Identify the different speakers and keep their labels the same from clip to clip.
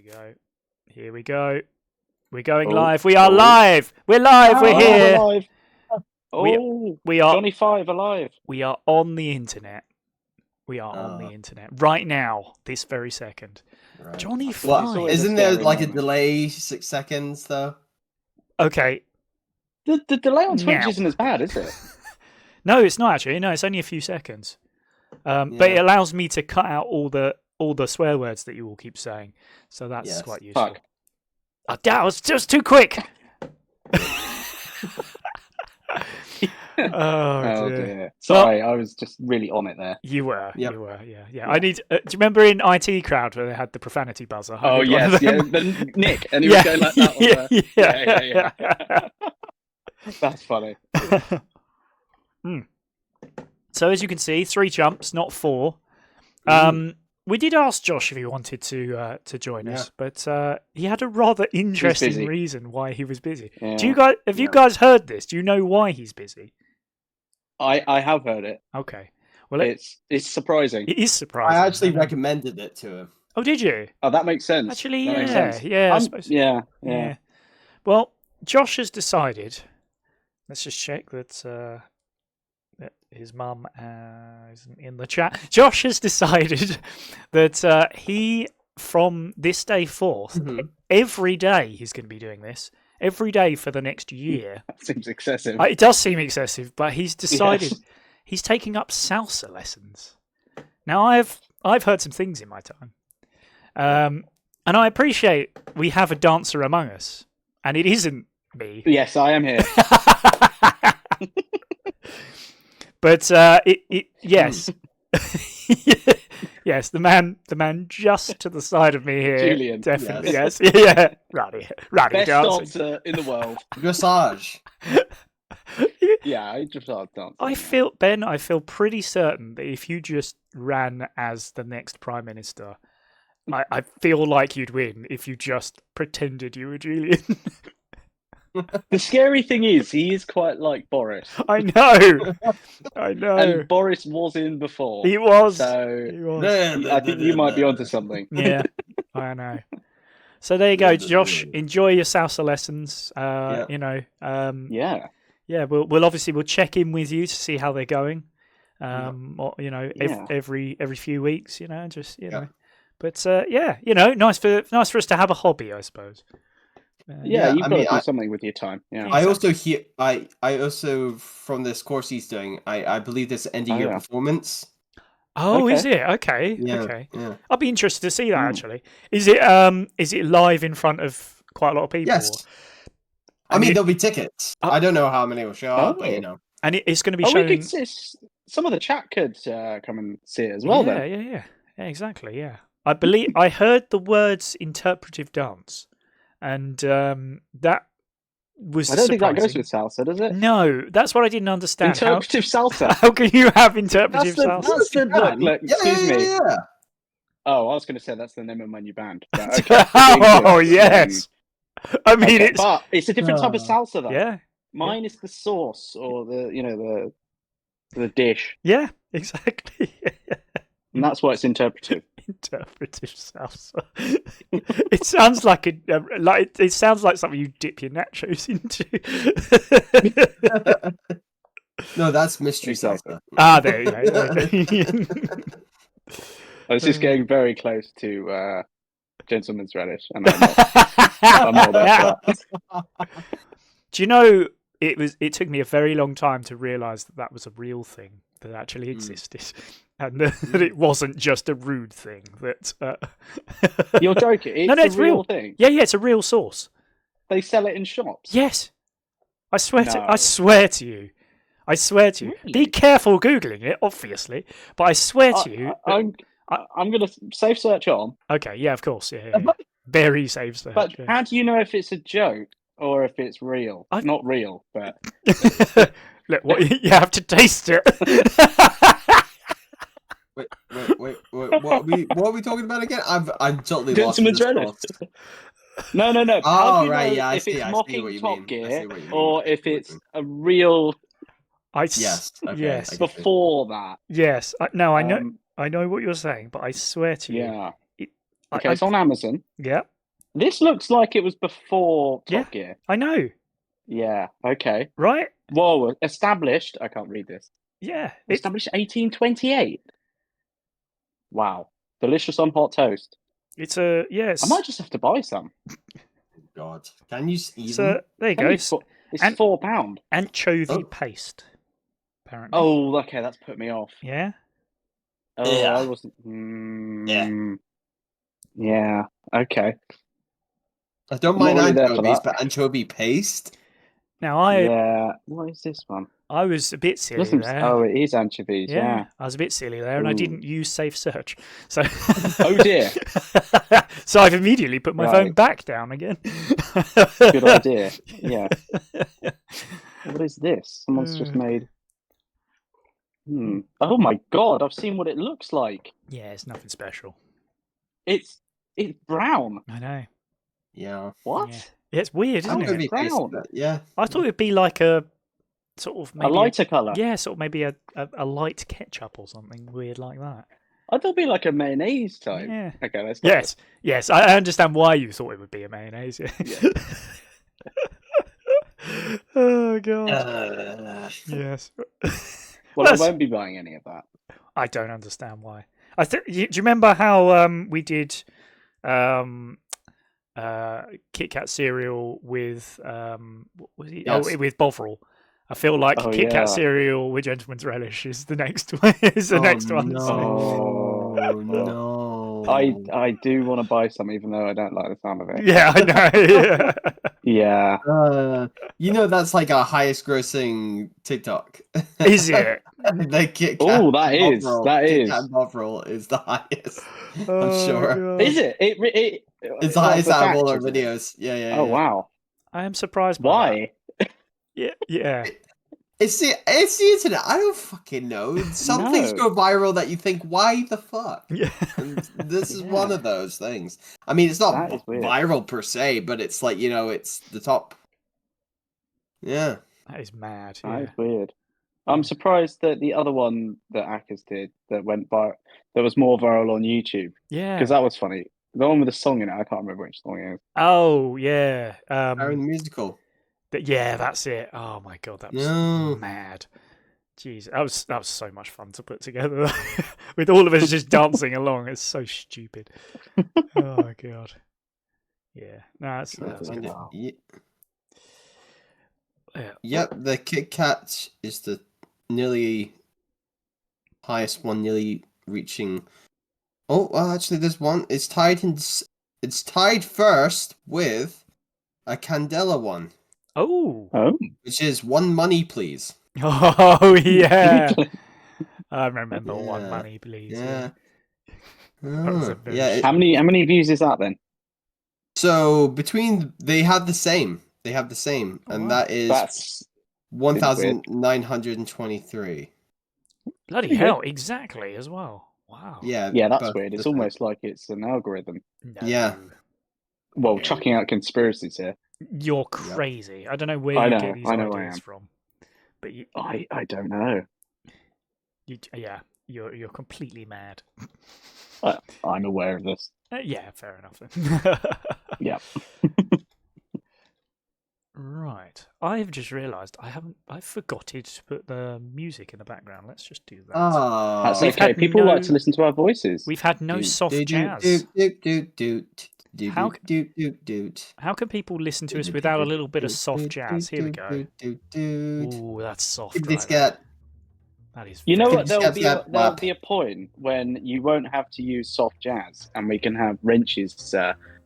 Speaker 1: we go. Here we go. We're going live. We are live. We're live. We're here.
Speaker 2: Alive.
Speaker 1: We are
Speaker 2: Johnny Five alive.
Speaker 1: We are on the internet. We are on the internet right now, this very second. Right. Johnny Five.
Speaker 3: Isn't there like a delay 6 seconds though?
Speaker 1: Okay.
Speaker 2: The delay on Twitch isn't as bad, is it?
Speaker 1: No, it's not actually. No, it's only a few seconds. But it allows me to cut out all the swear words that you all keep saying. So that's quite useful.
Speaker 2: Fuck.
Speaker 1: Oh, that was just too quick.
Speaker 2: Oh dear. Sorry, I was just really on it there.
Speaker 1: You were, yeah. I need. Do you remember in IT Crowd where they had the profanity buzzer?
Speaker 2: Oh yes, the Nick, and he was going like that. Yeah. That's funny.
Speaker 1: So as you can see, 3 jumps, not 4. We did ask Josh if he wanted to join us, but he had a rather interesting reason why he was busy. Yeah. Have you guys heard this? Do you know why he's busy?
Speaker 2: I have heard it.
Speaker 1: Okay. Well,
Speaker 2: it's surprising.
Speaker 1: It is surprising.
Speaker 3: I actually recommended it to him.
Speaker 1: Oh, did you?
Speaker 2: Oh, that makes sense.
Speaker 1: Actually,
Speaker 2: that makes sense.
Speaker 1: Yeah. I suppose.
Speaker 2: Yeah.
Speaker 1: Well, Josh has decided. Let's just check that his mum isn't in the chat. Josh has decided that he, from this day forth, every day he's going to be doing this. Every day for the next year.
Speaker 2: That seems excessive.
Speaker 1: It does seem excessive, but he's decided he's taking up salsa lessons. Now, I've heard some things in my time, and I appreciate we have a dancer among us, and it isn't me.
Speaker 2: Yes, I am here.
Speaker 1: But yes. Yes, the man just to the side of me here.
Speaker 2: Julian.
Speaker 1: Definitely, yes. Yeah. Rowdy
Speaker 2: best
Speaker 1: dancing.
Speaker 2: dancer in the world.
Speaker 3: Dressage.
Speaker 2: Yeah, I just started dancing.
Speaker 1: I feel pretty certain that if you just ran as the next Prime Minister, I feel like you'd win if you just pretended you were Julian.
Speaker 2: The scary thing is, he is quite like Boris.
Speaker 1: I know.
Speaker 2: And Boris was in before.
Speaker 1: He was.
Speaker 2: So I think you might be onto something.
Speaker 1: Yeah, I know. So there you go, Josh. Enjoy your salsa lessons. You know. Yeah. We'll check in with you to see how they're going. Or, you know, every few weeks. You know, just you know. But you know, nice for us to have a hobby, I suppose.
Speaker 2: You've got to do something with your time. Yeah.
Speaker 3: I also from this course he's doing, I believe this end of year performance.
Speaker 1: Oh, is it? Okay.
Speaker 3: Yeah,
Speaker 1: okay.
Speaker 3: Yeah.
Speaker 1: I'll be interested to see that actually. Is it live in front of quite a lot of people?
Speaker 3: Yes. I mean, there'll be tickets. I don't know how many will show up, but you know.
Speaker 1: And it's going to be shown.
Speaker 2: Some of the chat could come and see it as well.
Speaker 1: Yeah, exactly. Yeah, I believe I heard the words interpretive dance. And that was.
Speaker 2: I don't
Speaker 1: think
Speaker 2: that goes with salsa, does it?
Speaker 1: No, that's what I didn't understand.
Speaker 2: Interpretive salsa.
Speaker 1: How can you have interpretive salsa?
Speaker 2: Look, excuse me.
Speaker 3: Yeah.
Speaker 2: Oh, I was going to say that's the name of my new band. But,
Speaker 1: okay. Oh yes. I mean,
Speaker 2: it's a different type of salsa, though.
Speaker 1: Yeah.
Speaker 2: Mine is the sauce or the dish.
Speaker 1: Yeah, exactly.
Speaker 2: And that's why it's interpretive.
Speaker 1: Interpretive salsa. It sounds like it sounds like something you dip your nachos into.
Speaker 3: No, that's mystery salsa.
Speaker 1: There you go.
Speaker 2: I was just getting very close to Gentleman's Relish, and I'm not that.
Speaker 1: Do you know it took me a very long time to realise that was a real thing that actually existed. And that it wasn't just a rude thing. That
Speaker 2: You're joking? It's a real thing.
Speaker 1: Yeah, it's a real sauce.
Speaker 2: They sell it in shops.
Speaker 1: Yes, I swear to you. Really? Be careful googling it, obviously. But I swear to you.
Speaker 2: I'm going to safe search on.
Speaker 1: Okay, yeah, of course, yeah. Very safe search.
Speaker 2: But how do you know if it's a joke or if it's real? Not real, but
Speaker 1: look, you have to taste it.
Speaker 3: Wait, what are we talking about again? I'm totally lost.
Speaker 2: No.
Speaker 3: Oh, right, yeah,
Speaker 2: if it's mocking Top Gear or if it's a real.
Speaker 1: Yes.
Speaker 2: Before that.
Speaker 1: Yes. I know what you're saying, but I swear to you,
Speaker 2: Okay, it's on Amazon.
Speaker 1: Yeah.
Speaker 2: This looks like it was before Top Gear.
Speaker 1: I know.
Speaker 2: Yeah. Okay.
Speaker 1: Right?
Speaker 2: Whoa. Established. I can't read this.
Speaker 1: Yeah.
Speaker 2: Established 1828. Wow. Delicious on hot toast.
Speaker 1: It's a yes.
Speaker 2: I might just have to buy some.
Speaker 3: God, can you even?
Speaker 1: So there you go.
Speaker 2: It's £4.
Speaker 1: Anchovy paste. Apparently.
Speaker 2: Oh, okay. That's put me off.
Speaker 1: Yeah.
Speaker 2: Oh,
Speaker 3: Yeah.
Speaker 2: I wasn't. Yeah. Okay.
Speaker 3: I don't mind anchovies, but anchovy paste.
Speaker 1: Now
Speaker 2: Yeah. What is this one?
Speaker 1: I was a bit silly there.
Speaker 2: Oh, it is anchovies. Yeah.
Speaker 1: I was a bit silly there, and I didn't use safe search. So.
Speaker 2: Oh dear.
Speaker 1: So I've immediately put my phone back down again.
Speaker 2: Good idea. Yeah. What is this? Someone's just made. Oh my God! I've seen what it looks like.
Speaker 1: Yeah, it's nothing special.
Speaker 2: It's brown.
Speaker 1: I know.
Speaker 3: Yeah.
Speaker 2: What?
Speaker 1: Yeah, it's weird, isn't it?
Speaker 3: Brown. Yeah.
Speaker 1: I thought it'd be like a sort of maybe
Speaker 2: a lighter colour.
Speaker 1: Yeah, sort of maybe a light ketchup or something weird like that.
Speaker 2: I thought it'd be like a mayonnaise type.
Speaker 1: Yeah.
Speaker 2: Okay, let's
Speaker 1: go. Yes. I understand why you thought it would be a mayonnaise. Yeah. Oh God. Yes.
Speaker 2: Well, I won't be buying any of that.
Speaker 1: I don't understand why. Do you remember how we did Kit Kat cereal with what was it? Yes. Oh, with Bovril. I feel like Kit Kat cereal with Gentleman's Relish is the next one.
Speaker 3: No.
Speaker 2: I do want to buy some, even though I don't like the sound of it.
Speaker 1: Yeah, I know.
Speaker 3: Yeah. That's like our highest grossing TikTok.
Speaker 1: Is it?
Speaker 3: The Kit Kat.
Speaker 2: Oh, that is.
Speaker 3: Kit Kat Bovril is the highest. I'm sure.
Speaker 2: God. Is it?
Speaker 3: It's the highest out of all our videos. Yeah.
Speaker 2: Oh wow.
Speaker 1: I am surprised.
Speaker 2: Why?
Speaker 1: Yeah.
Speaker 3: It's the internet. I don't fucking know. Some things go viral that you think, why the fuck?
Speaker 1: Yeah.
Speaker 3: And this is one of those things. I mean, it's not viral per se, but it's like, it's the top. Yeah.
Speaker 1: That is mad.
Speaker 2: That is weird. I'm surprised that the other one that Akers did that went viral, that was more viral on YouTube.
Speaker 1: Yeah.
Speaker 2: Because that was funny. The one with the song in it, I can't remember which song it is.
Speaker 1: Oh, yeah.
Speaker 3: Aaron the Musical.
Speaker 1: Yeah, that's it. Oh my God, that was mad. Jeez, that was so much fun to put together with all of us just dancing along. It's so stupid. Oh my God. Yeah, no, that's good.
Speaker 3: Yep, the Kit Kat is the nearly highest one, nearly reaching. Oh, well, actually, there's one. It's tied first with a Candela one.
Speaker 1: Oh.
Speaker 3: Which is One Money, Please.
Speaker 1: Oh, yeah. I remember One Money, Please.
Speaker 3: Yeah.
Speaker 2: How many views is that then?
Speaker 3: So they have the same. And that's 1,923.
Speaker 1: Bloody hell, exactly as well. Wow.
Speaker 2: Yeah, that's weird. It's almost like it's an algorithm.
Speaker 1: No.
Speaker 3: Yeah.
Speaker 2: Well, chucking out conspiracies here.
Speaker 1: You're crazy. I don't know where you get these ideas from. But
Speaker 2: I don't know.
Speaker 1: You're completely mad.
Speaker 2: I'm aware of this.
Speaker 1: Yeah, fair enough then.
Speaker 2: Yeah.
Speaker 1: Right. I've just realised I forgotted to put the music in the background. Let's just do that.
Speaker 3: Oh,
Speaker 2: that's okay. People like to listen to our voices.
Speaker 1: We've had no soft jazz. How can people listen to us without a little bit of soft jazz? Here we go. Ooh, that's soft. That is.
Speaker 2: You know what? There'll be a point when you won't have to use soft jazz, and we can have Wrench's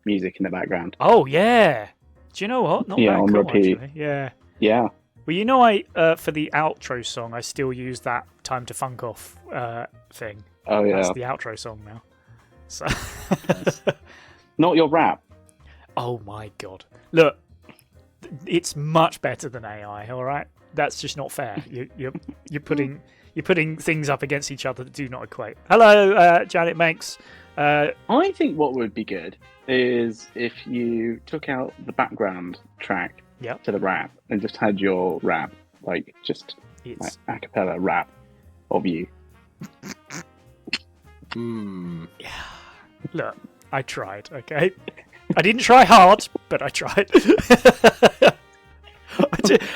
Speaker 2: music in the background.
Speaker 1: Oh yeah. Do you know what? Not bad
Speaker 2: on repeat.
Speaker 1: Actually. Yeah.
Speaker 2: Yeah.
Speaker 1: Well, you know, I for the outro song, I still use that "Time to Funk Off" thing.
Speaker 2: Oh yeah.
Speaker 1: That's the outro song now. So.
Speaker 2: Not your rap.
Speaker 1: Oh my God! Look, it's much better than AI. All right, that's just not fair. You're putting things up against each other that do not equate. Hello, Janet Manx.
Speaker 2: I think what would be good is if you took out the background track to the rap and just had your rap, like just like a cappella rap of you.
Speaker 1: Yeah. Look. I tried. Okay, I didn't try hard, but I tried.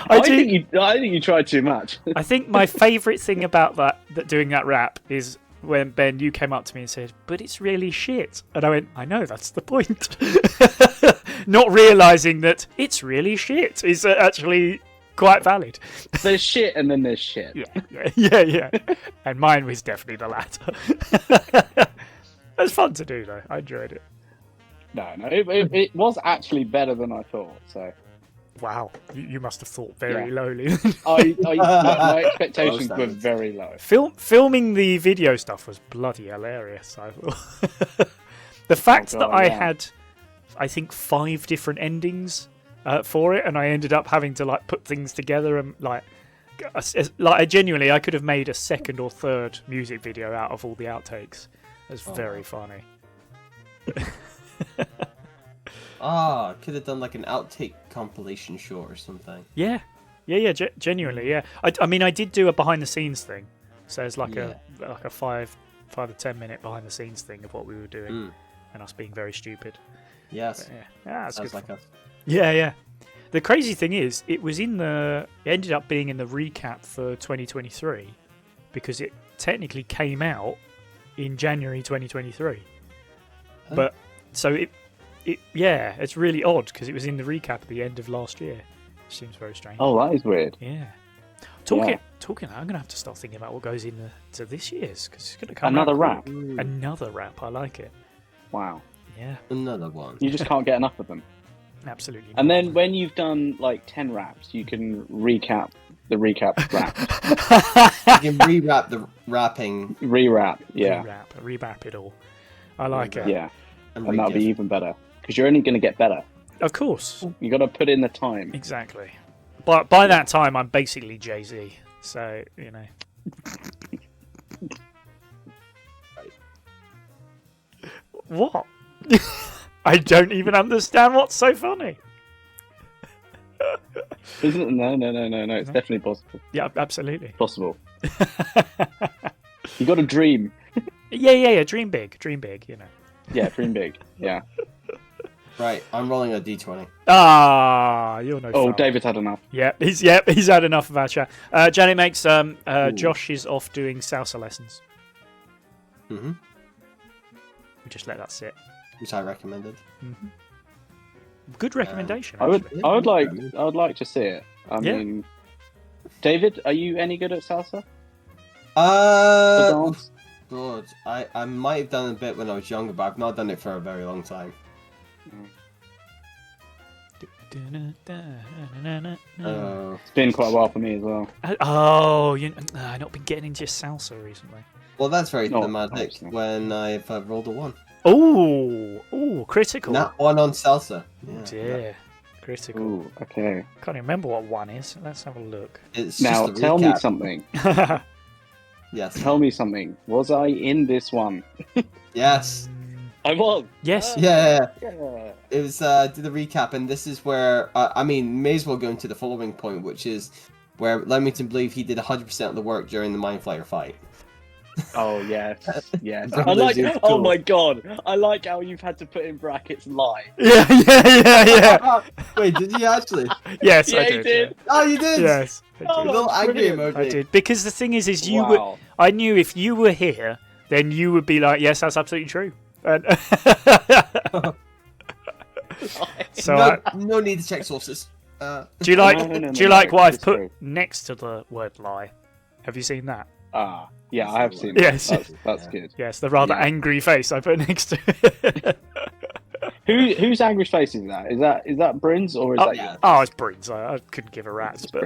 Speaker 1: I
Speaker 2: think you tried too much.
Speaker 1: I think my favourite thing about that doing that rap is when Ben, you came up to me and said, "But it's really shit," and I went, "I know, that's the point." Not realising that it's really shit is actually quite valid.
Speaker 2: There's shit and then there's shit.
Speaker 1: Yeah. And mine was definitely the latter. It was fun to do, though. I enjoyed it.
Speaker 2: No, it was actually better than I thought. So,
Speaker 1: wow, you must have thought very lowly.
Speaker 2: My expectations were very low.
Speaker 1: Filming the video stuff was bloody hilarious. I thought. The fact that I had, I think, 5 different endings for it, and I ended up having to like put things together and like genuinely, I could have made a 2nd or 3rd music video out of all the outtakes. It's very funny.
Speaker 3: Could have done like an outtake compilation show or something.
Speaker 1: Yeah. Genuinely, yeah. I mean, I did do a behind the scenes thing, so it's like a 5 to 10 minute behind the scenes thing of what we were doing, and us being very stupid.
Speaker 3: Yes.
Speaker 1: That's
Speaker 3: sounds
Speaker 1: good.
Speaker 3: Like us.
Speaker 1: Yeah. The crazy thing is, it ended up being in the recap for 2023 because it technically came out in January 2023.
Speaker 3: Oh.
Speaker 1: But so it's really odd because it was in the recap at the end of last year. Which seems very strange.
Speaker 2: Oh, that is weird.
Speaker 1: Yeah. Talking, I'm gonna have to start thinking about what goes into this year's because it's gonna come
Speaker 2: another
Speaker 1: out
Speaker 2: rap.
Speaker 1: Another rap. I like it.
Speaker 2: Wow.
Speaker 1: Yeah.
Speaker 3: Another one.
Speaker 2: You just can't get enough of them.
Speaker 1: Absolutely.
Speaker 2: And then when you've done like 10 raps, you can recap the recap rap.
Speaker 3: You can re-rap the rapping.
Speaker 2: Re-rap, yeah.
Speaker 1: Re-rap it all. I like it.
Speaker 2: Yeah. And that'll be even better. Because you're only going to get better.
Speaker 1: Of course.
Speaker 2: You got to put in the time.
Speaker 1: Exactly. But by that time, I'm basically Jay-Z. So, you know. What? I don't even understand what's so funny.
Speaker 2: Isn't it? No. It's definitely possible.
Speaker 1: Yeah, absolutely.
Speaker 2: Possible. You got to dream.
Speaker 1: Yeah. Dream big, you know.
Speaker 2: Yeah, dream big. Yeah.
Speaker 3: Right, I'm rolling a d20.
Speaker 1: You're no.
Speaker 2: Oh, David's had enough.
Speaker 1: He's had enough of our chat. Janet makes Josh is off doing salsa lessons.
Speaker 3: Mm-hmm.
Speaker 1: We just let that sit.
Speaker 3: Which I recommended.
Speaker 1: Mm-hmm. Good recommendation.
Speaker 2: I would like to see it. I mean, David, are you any good at salsa?
Speaker 3: God, I might have done a bit when I was younger, but I've not done it for a very long time.
Speaker 2: It's been quite a while for me as well.
Speaker 1: I've not been getting into salsa recently.
Speaker 3: Well, that's very thematic when I've rolled a 1.
Speaker 1: Oh, critical.
Speaker 3: Not 1 on salsa.
Speaker 1: Yeah, dear. Critical.
Speaker 2: Ooh, okay.
Speaker 1: Can't even remember what 1 is. Let's have a look.
Speaker 2: Now, tell me something.
Speaker 3: Yes.
Speaker 2: Tell me something. Was I in this one?
Speaker 3: Yes.
Speaker 2: I was.
Speaker 1: Yes.
Speaker 3: Yeah. It was did the recap, and this is where may as well go into the following point, which is where Leamington believed he did 100% of the work during the Mind Flayer fight.
Speaker 2: Oh yes. I like. Oh my god! I like how you've had to put in brackets lie.
Speaker 1: Yeah.
Speaker 3: Wait, did you actually?
Speaker 1: Yes,
Speaker 2: yeah,
Speaker 1: I did.
Speaker 2: did.
Speaker 3: Yeah. Oh, you did.
Speaker 1: Yes.
Speaker 2: Oh,
Speaker 3: a little angry emoji.
Speaker 1: I did because the thing is you were. I knew if you were here, then you would be like, "Yes, that's absolutely true." And
Speaker 3: so no need to check sources.
Speaker 1: Do you like what I've put next to the word lie? Have you seen that?
Speaker 2: Yeah, I have seen that.
Speaker 1: Yes.
Speaker 2: That's good.
Speaker 1: Yes, the rather angry face I put next to it.
Speaker 2: Whose angry face is that? Is that Bryn's or is that yours?
Speaker 1: Oh, it's Bryn's. I couldn't give a rat's, but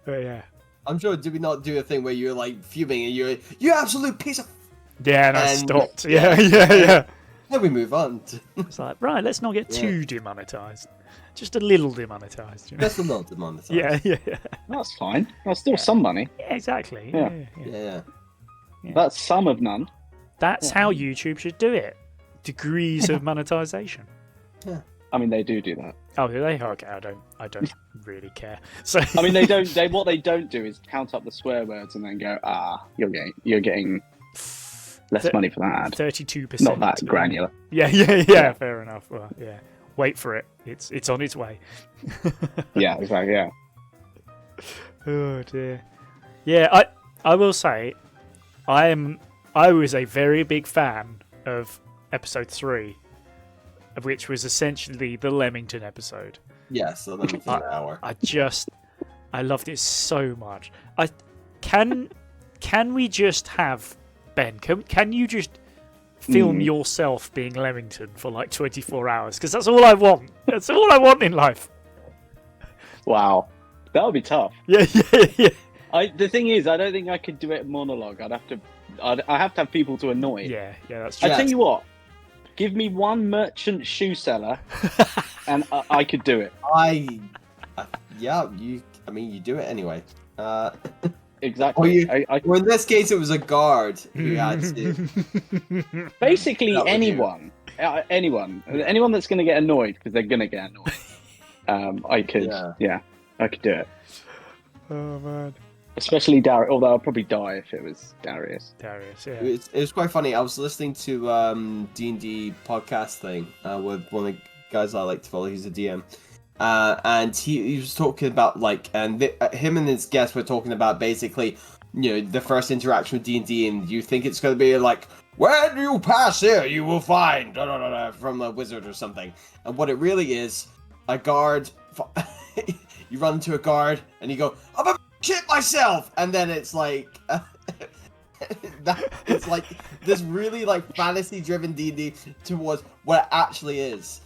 Speaker 1: yeah.
Speaker 3: I'm sure. Did we not do a thing where you're like fuming and you absolute piece of?
Speaker 1: Yeah, and I stopped. Yeah.
Speaker 3: Then we move on.
Speaker 1: It's like, right, let's not get too demonetized. Just a little demonetized. You know?
Speaker 3: Just a little demonetized.
Speaker 1: Yeah.
Speaker 2: That's fine. That's still some money.
Speaker 1: Yeah, exactly.
Speaker 3: Yeah.
Speaker 2: That's some of none.
Speaker 1: That's how YouTube should do it. Degrees of monetization.
Speaker 3: Yeah.
Speaker 2: I mean, they do that.
Speaker 1: Oh, do they? Okay, I don't really care. So
Speaker 2: I mean, they don't. What they don't do is count up the swear words and then go, you're getting less money for that ad.
Speaker 1: 32%.
Speaker 2: Not that granular.
Speaker 1: Yeah. Fair enough. Well, yeah. Wait for it. It's on its way.
Speaker 2: Yeah, exactly. Yeah.
Speaker 1: Oh dear. Yeah, I will say, I was a very big fan of episode 3, which was essentially the Leamington episode.
Speaker 3: Yes, the Leamington hour.
Speaker 1: I loved it so much. Can we just have Ben? Can you just film yourself being Leamington for like 24 hours? Because that's all I want. That's all I want in life.
Speaker 2: Wow, that would be tough.
Speaker 1: Yeah.
Speaker 2: The thing is, I don't think I could do it monologue. I have to have people to annoy.
Speaker 1: Yeah, that's true.
Speaker 2: I tell you what, give me one merchant shoe seller, and I could do it.
Speaker 3: You do it anyway.
Speaker 2: Exactly.
Speaker 3: Well, in this case, it was a guard who had to.
Speaker 2: Basically, anyone that's going to get annoyed because they're going to get annoyed. I could do it.
Speaker 1: Oh man.
Speaker 3: Especially Darius, although I'll probably die if it was Darius.
Speaker 1: Darius, yeah.
Speaker 3: It was quite funny. I was listening to D&D podcast thing with one of the guys I like to follow. He's a DM. And he was talking about him and his guests were talking about basically, the first interaction with D&D, and you think it's going to be like, when you pass here, you will find from a wizard or something. And what it really is, a guard. You run into a guard and you go, I'm a shit myself, and then it's like it's like this really fantasy-driven D&D towards what it actually is.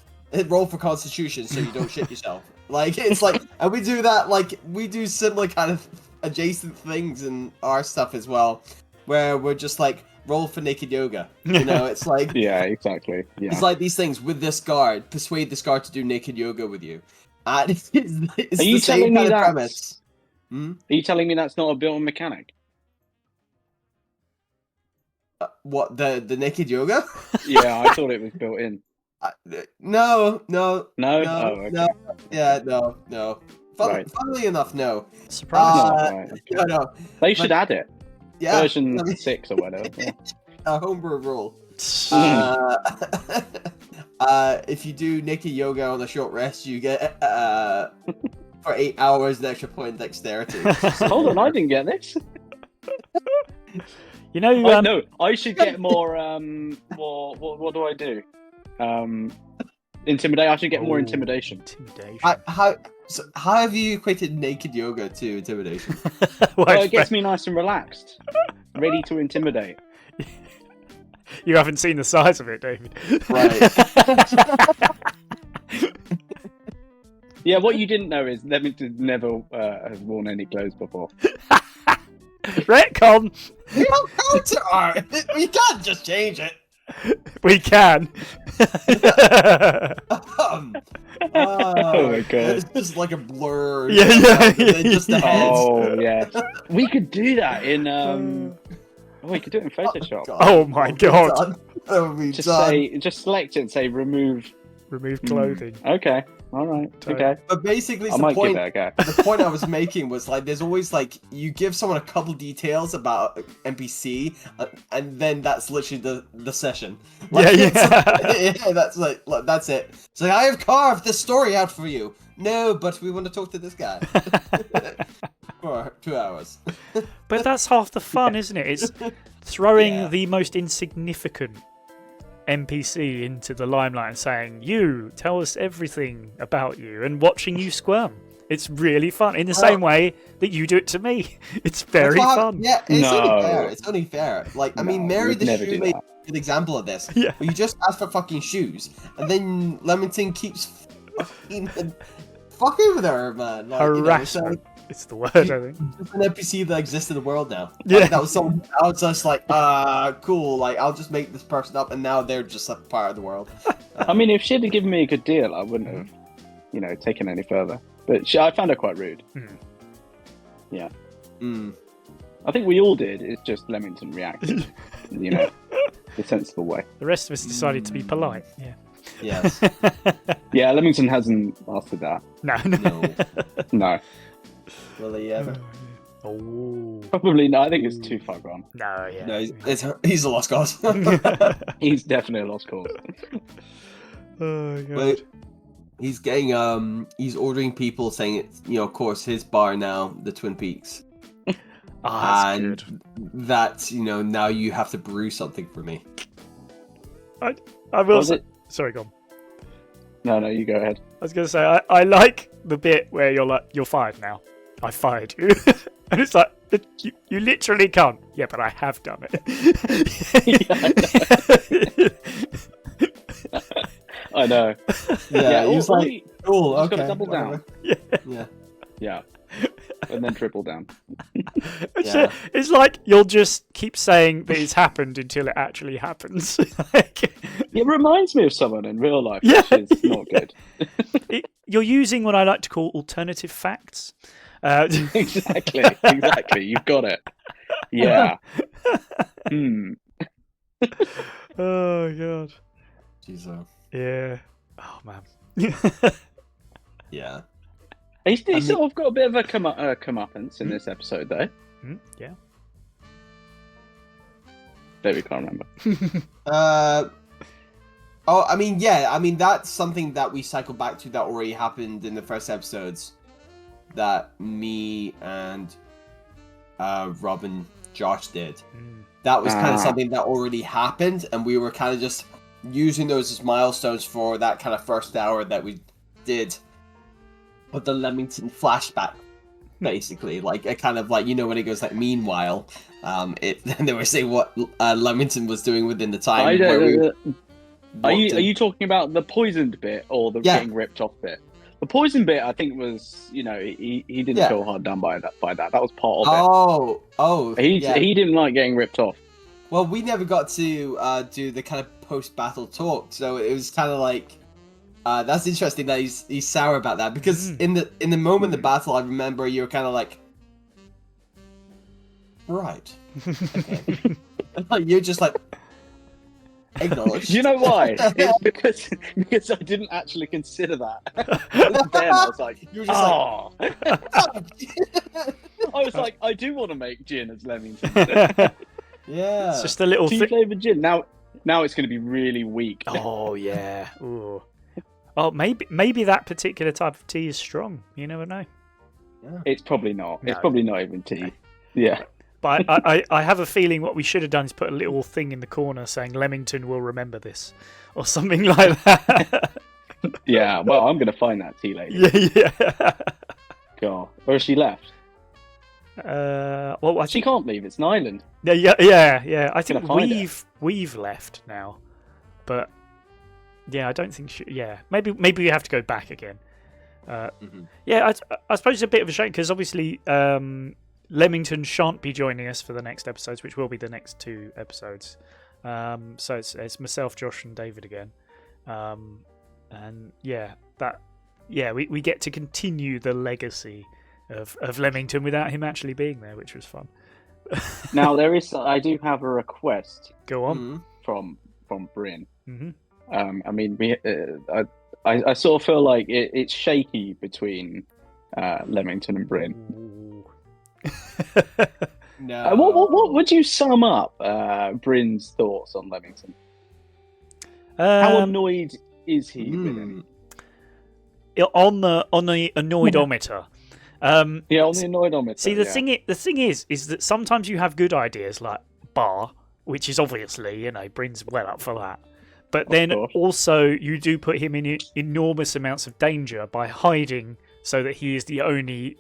Speaker 3: Roll for Constitution so you don't shit yourself. And we do that. We do similar kind of adjacent things in our stuff as well, where we're just roll for naked yoga. It's like
Speaker 2: yeah, exactly. Yeah.
Speaker 3: It's like these things with this guard. Persuade this guard to do naked yoga with you. And it's
Speaker 2: Are you
Speaker 3: the same
Speaker 2: telling me
Speaker 3: kind of
Speaker 2: that?
Speaker 3: premise.
Speaker 2: Are you telling me that's not a built-in mechanic?
Speaker 3: What, the naked yoga?
Speaker 2: Yeah, I thought it was built in.
Speaker 3: No.
Speaker 2: No? Oh, okay.
Speaker 3: No.
Speaker 2: Right.
Speaker 3: Funnily enough, no.
Speaker 1: Surprise!
Speaker 2: Right, okay.
Speaker 3: No.
Speaker 2: They should add it.
Speaker 3: Yeah.
Speaker 2: Version 6 or whatever. Yeah.
Speaker 3: A homebrew rule. If you do naked yoga on a short rest, you get for 8 hours an extra point in dexterity.
Speaker 2: Hold on, I didn't get this. No, I should get more. What do I do? Intimidate. I should get more intimidation.
Speaker 3: How have you equated naked yoga to intimidation?
Speaker 2: Well, it gets me nice and relaxed, ready to intimidate.
Speaker 1: You haven't seen the size of it, David.
Speaker 3: Right.
Speaker 2: Yeah, what you didn't know is Leamington never has worn any clothes before.
Speaker 1: Retcon!
Speaker 3: We don't counter art! We can't just change it!
Speaker 1: We can!
Speaker 2: Oh my god.
Speaker 3: It's just like a blur.
Speaker 1: Yeah.
Speaker 3: Just the heads.
Speaker 2: Oh, yeah. We could do that in... we could do it in Photoshop.
Speaker 1: Oh my god.
Speaker 3: That would be
Speaker 2: just select it and say remove
Speaker 1: clothing.
Speaker 2: Okay. All right. Okay.
Speaker 3: But basically,
Speaker 2: I might give it a go.
Speaker 3: The point I was making was there's always you give someone a couple details about NPC, and then that's literally the session.
Speaker 1: Yeah.
Speaker 3: That's it. It's I have carved the story out for you. No, but we want to talk to this guy for 2 hours.
Speaker 1: But that's half the fun, isn't it? It's throwing the most insignificant NPC into the limelight and saying, you, tell us everything about you, and watching you squirm. It's really fun, in the same way that you do it to me. It's very fun.
Speaker 3: Yeah, it's only fair. Mary the Shoemaker is a good example of this.
Speaker 1: Yeah.
Speaker 3: Where you just ask for fucking shoes, and then Leamington keeps fucking with her, man.
Speaker 1: Harassment. It's the word, I think.
Speaker 3: It's an NPC that exists in the world now.
Speaker 1: Yeah.
Speaker 3: That was someone. I was just cool. I'll just make this person up, and now they're just a part of the world.
Speaker 2: I mean, if she had given me a good deal, I wouldn't have, taken any further. But I found her quite rude. Yeah. I think we all did. It's just Leamington reacted, the sensible way.
Speaker 1: The rest of us decided to be polite. Yeah.
Speaker 3: Yes.
Speaker 2: Yeah, Leamington hasn't mastered that.
Speaker 1: No.
Speaker 2: No.
Speaker 3: Will he ever?
Speaker 1: Oh,
Speaker 2: probably not. I think it's too far gone.
Speaker 1: No, yeah,
Speaker 3: no, he's a lost cause.
Speaker 2: He's definitely a lost cause.
Speaker 1: Oh god.
Speaker 3: But he's getting he's ordering people saying it's, of course, his bar now, the Twin Peaks.
Speaker 1: That's good.
Speaker 3: That's now you have to brew something for me.
Speaker 1: I will say. Sorry, go on.
Speaker 2: No, you go ahead.
Speaker 1: I was going to say I like the bit where you're like, you're fired now. I fired you, and it's like you literally can't. Yeah, but I have done it.
Speaker 2: I know.
Speaker 3: Yeah, he was like, "Cool, okay."
Speaker 2: Got to double down.
Speaker 3: Yeah,
Speaker 2: and then triple down.
Speaker 1: It's like you'll just keep saying that it's happened until it actually happens.
Speaker 2: It reminds me of someone in real life, which is not good.
Speaker 1: You're using what I like to call alternative facts.
Speaker 2: Exactly. You've got it. Yeah.
Speaker 1: Oh god.
Speaker 3: Jesus.
Speaker 1: Yeah. Oh man.
Speaker 3: Yeah.
Speaker 2: He's sort of got a bit of a comeuppance in this episode, though.
Speaker 1: Yeah.
Speaker 2: That we can't remember.
Speaker 3: That's something that we cycle back to that already happened in the first episodes. That me and Rob and Josh did. That was kind of something that already happened, and we were kind of just using those as milestones for that kind of first hour that we did with the Leamington flashback, basically. Like a kind of like, when it goes like, meanwhile, then they were saying what Leamington was doing within the time.
Speaker 2: Are you talking about the poisoned bit or the getting ripped off bit? The poison bit, I think, was he didn't feel hard done by that. That was part of it. He didn't like getting ripped off.
Speaker 3: Well, we never got to do the kind of post-battle talk, so it was kind of like that's interesting that he's sour about that, because in the moment of the battle, I remember you were kind of like, right, okay, you're just like. Acknowledged.
Speaker 2: You know why? It's because I didn't actually consider that. Then I was like,
Speaker 3: you were just
Speaker 2: like, I was like, I do want to make gin as Leamington.
Speaker 3: Yeah,
Speaker 1: it's just a little
Speaker 2: tea flavored gin. Now it's going to be really weak.
Speaker 1: Oh yeah. Ooh. Oh, maybe that particular type of tea is strong. You never know.
Speaker 3: Yeah.
Speaker 2: It's probably not.
Speaker 1: No.
Speaker 2: It's probably not even tea. Yeah.
Speaker 1: But I have a feeling what we should have done is put a little thing in the corner saying Leamington will remember this, or something like that.
Speaker 2: Yeah, well, I'm going to find that tea lady.
Speaker 1: Yeah.
Speaker 2: God. Or has she left?
Speaker 1: Well,
Speaker 2: she can't leave. It's an island.
Speaker 1: Yeah. I think we've left now, but yeah, I don't think she. Yeah, maybe we have to go back again. Yeah, I suppose it's a bit of a shame because obviously. Leamington shan't be joining us for the next episodes, which will be the next 2 episodes. So it's myself, Josh, and David again. And we get to continue the legacy of Leamington without him actually being there, which was fun.
Speaker 2: Now I do have a request.
Speaker 1: Go on.
Speaker 2: From Bryn.
Speaker 1: Mm-hmm.
Speaker 2: I mean, I sort of feel like it's shaky between Leamington and Bryn.
Speaker 3: No.
Speaker 2: What would you sum up Bryn's thoughts on Leamington? How annoyed is he with him?
Speaker 1: On the annoyed-ometer.
Speaker 2: On the annoyed-ometer.
Speaker 1: See, the thing is that sometimes you have good ideas like bar, which is obviously, Bryn's well up for that. But then also you do put him in enormous amounts of danger by hiding so that he is the only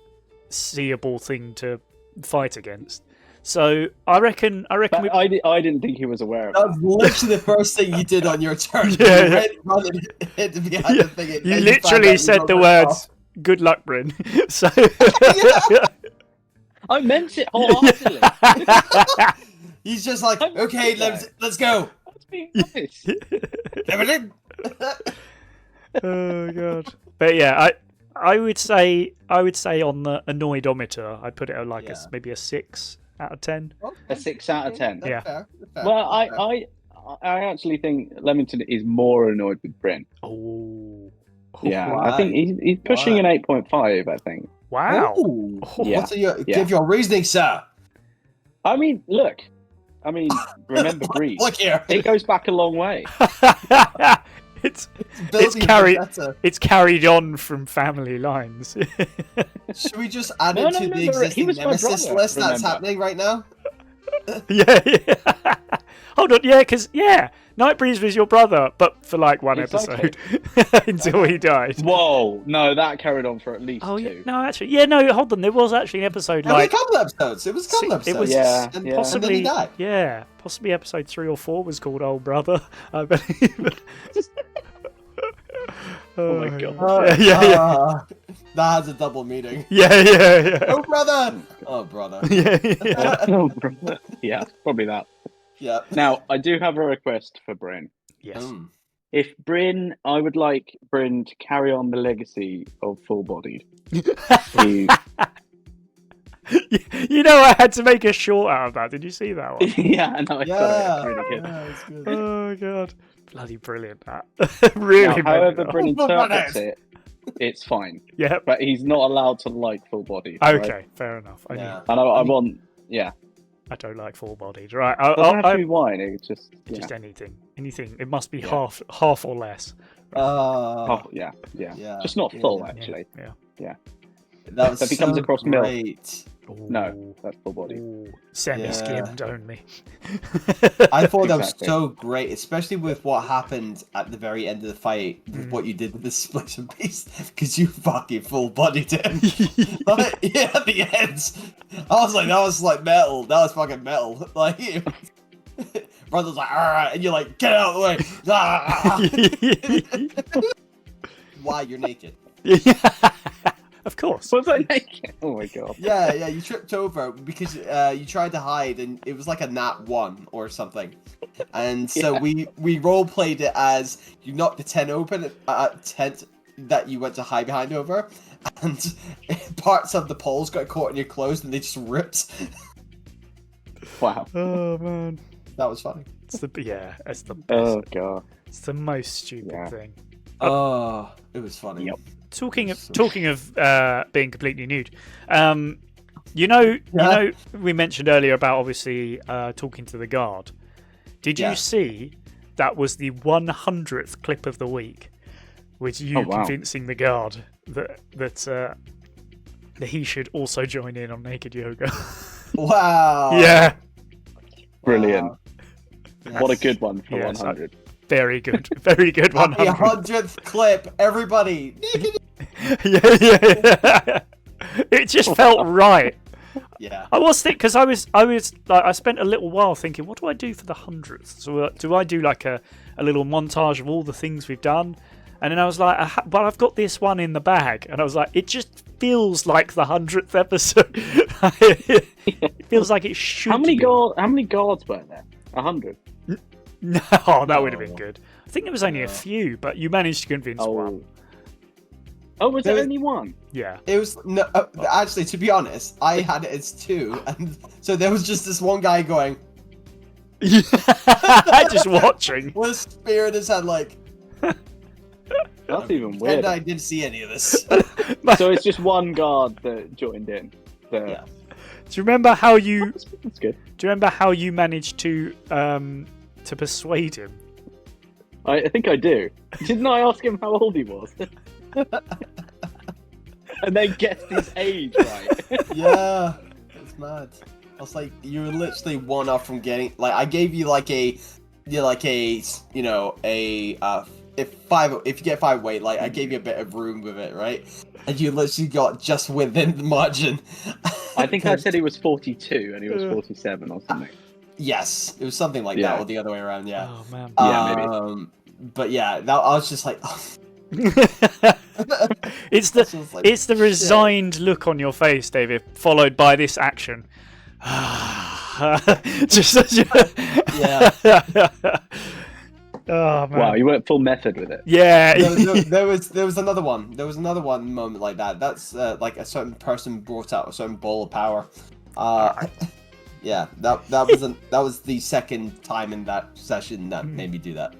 Speaker 1: seeable thing to fight against. So I reckon.
Speaker 2: I didn't think he was aware of that.
Speaker 3: That was literally the first thing you did on your turn.
Speaker 1: Yeah.
Speaker 3: The thing.
Speaker 1: You literally said the words, "Good luck, Bryn." So
Speaker 2: I meant it wholeheartedly.
Speaker 3: He's just like, okay, let's go.
Speaker 2: That's being nice.
Speaker 1: Oh god. But yeah, I would say on the annoyed-ometer, I'd put it at like maybe a 6 out of 10.
Speaker 2: A 6 out of 10.
Speaker 1: Yeah.
Speaker 3: Fair.
Speaker 2: Well, I actually think Leamington is more annoyed with Bryn.
Speaker 1: Oh.
Speaker 2: Yeah, I think he's pushing an 8.5. I think.
Speaker 1: Wow.
Speaker 3: Give your reasoning, sir.
Speaker 2: I mean, look. Remember Breeze.
Speaker 3: Look here.
Speaker 2: It goes back a long way.
Speaker 1: It's carried on from family lines.
Speaker 3: Should we just add it to the existing Nemesis list that's happening right now?
Speaker 1: Yeah. Hold on, because Nightbreeze was your brother, but for like one episode until he died.
Speaker 2: Whoa, no, that carried on for at least 2.
Speaker 1: No, actually, hold on. There was actually an episode
Speaker 3: a couple episodes. It was a couple episodes.
Speaker 1: And possibly, and then he died. Possibly episode 3 or 4 was called Old Brother, I believe.
Speaker 2: Oh my god.
Speaker 3: That has a double meaning.
Speaker 1: Yeah.
Speaker 3: Oh brother. Oh brother.
Speaker 2: Oh brother. Yeah, probably that.
Speaker 3: Yeah.
Speaker 2: Now I do have a request for Bryn.
Speaker 1: Yes.
Speaker 2: If Bryn, I would like Bryn to carry on the legacy of Full Bodied.
Speaker 1: You know, I had to make a short out of that. Did you see that one?
Speaker 2: Yeah, no, I saw it. It's really good.
Speaker 3: Yeah, it's good.
Speaker 1: Oh god, bloody brilliant! That really.
Speaker 2: Now, however, Bryn interprets it, it's fine.
Speaker 1: Yeah,
Speaker 2: but he's not allowed to like Full Bodied.
Speaker 1: Okay,
Speaker 2: right?
Speaker 1: Fair enough.
Speaker 2: I want. Yeah.
Speaker 1: I don't like Full Bodied. Right.
Speaker 2: It doesn't have to be wine. It's just
Speaker 1: anything. It must be half or less.
Speaker 2: Right. Yeah. Just not full, actually. Yeah. That becomes
Speaker 3: so
Speaker 2: across
Speaker 3: great.
Speaker 2: Milk. No, that's Full Bodied.
Speaker 1: Semi-skimmed only.
Speaker 3: I thought that was so great, especially with what happened at the very end of the fight, with what you did with the split and piece, because you fucking full-bodied him. At the end, I was like, that was like metal. That was fucking metal. Like, brother's like, and you're like, get out of the way. Why, you're naked?
Speaker 1: Of course.
Speaker 2: Was I naked? Oh my god.
Speaker 3: Yeah, you tripped over because you tried to hide and it was like a nat 1 or something. And so we role played it as you knocked the tent open, tent that you went to hide behind over, and parts of the poles got caught in your clothes and they just ripped.
Speaker 2: Wow.
Speaker 1: Oh man.
Speaker 3: That was funny.
Speaker 1: It's the best.
Speaker 2: Oh god.
Speaker 1: It's the most stupid thing.
Speaker 3: Oh, it was funny.
Speaker 2: Yep.
Speaker 1: Talking of being completely nude, you know, we mentioned earlier about obviously talking to the guard. Did you see that was the 100th clip of the week, with you convincing the guard that he should also join in on naked yoga?
Speaker 3: Wow.
Speaker 1: Yeah.
Speaker 2: Brilliant.
Speaker 3: Yes.
Speaker 2: What a good one for 100.
Speaker 1: Very good. Very good. 100.
Speaker 3: The 100th clip, everybody.
Speaker 1: Yeah. It just felt right.
Speaker 3: Yeah.
Speaker 1: I was thinking, because I was like, I spent a little while thinking, what do I do for the 100th? So do I do like a little montage of all the things we've done? And then I was like, but I've got this one in the bag. And I was like, it just feels like the 100th episode. It feels like it should.
Speaker 2: How many guards were there? 100.
Speaker 1: No, that would have been good. I think there was only a few, but you managed to convince one.
Speaker 2: Oh, was there only one?
Speaker 1: Yeah.
Speaker 3: It was actually, to be honest, I had it as 2, and so there was just this one guy going,
Speaker 1: just watching
Speaker 3: with a spear in his head, like.
Speaker 2: That's even weird.
Speaker 3: And I didn't see any of this.
Speaker 2: So it's just one guard that joined in.
Speaker 3: Yeah.
Speaker 1: Do you remember how you?
Speaker 2: That's good.
Speaker 1: Do you remember how you managed to persuade him?
Speaker 2: I think I do. Didn't I ask him how old he was? And then guess his age right.
Speaker 3: Yeah, it's mad. I was like, you were literally one off from getting. Like, I gave you if you get 5 weight, like I gave you a bit of room with it, right? And you literally got just within the margin.
Speaker 2: I think I said he was 42 and he was 47 or something.
Speaker 3: Yes, it was something like that, or the other way around. Yeah.
Speaker 1: Oh man.
Speaker 2: Yeah, maybe.
Speaker 3: But yeah, I was just like.
Speaker 1: It's the resigned look on your face, David, followed by this action.
Speaker 3: Yeah.
Speaker 1: Oh man.
Speaker 2: Wow, you went full method with it.
Speaker 1: Yeah.
Speaker 3: There was another one. There was another one moment like that. That's like a certain person brought out a certain ball of power. Yeah, that was the second time in that session that made me do that.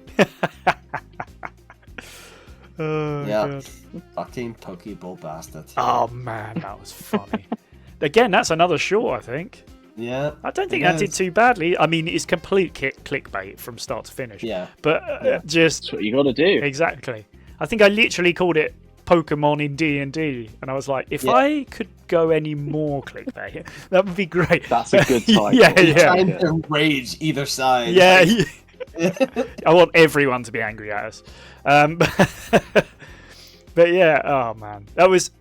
Speaker 1: Oh, God.
Speaker 3: Fucking Pokeball bastard.
Speaker 1: Oh, man, that was funny. Again, that's another short, I think.
Speaker 3: Yeah.
Speaker 1: I don't think that did too badly. I mean, it's complete clickbait from start to finish.
Speaker 3: Yeah.
Speaker 1: But just...
Speaker 2: That's what you got to do.
Speaker 1: Exactly. I think I literally called it Pokemon in D&D, and I was like, if I could go any more clickbait, that would be great.
Speaker 2: That's a good title.
Speaker 1: Yeah.
Speaker 3: Trying to enrage either side.
Speaker 1: Yeah. I want everyone to be angry at us. But yeah, oh man,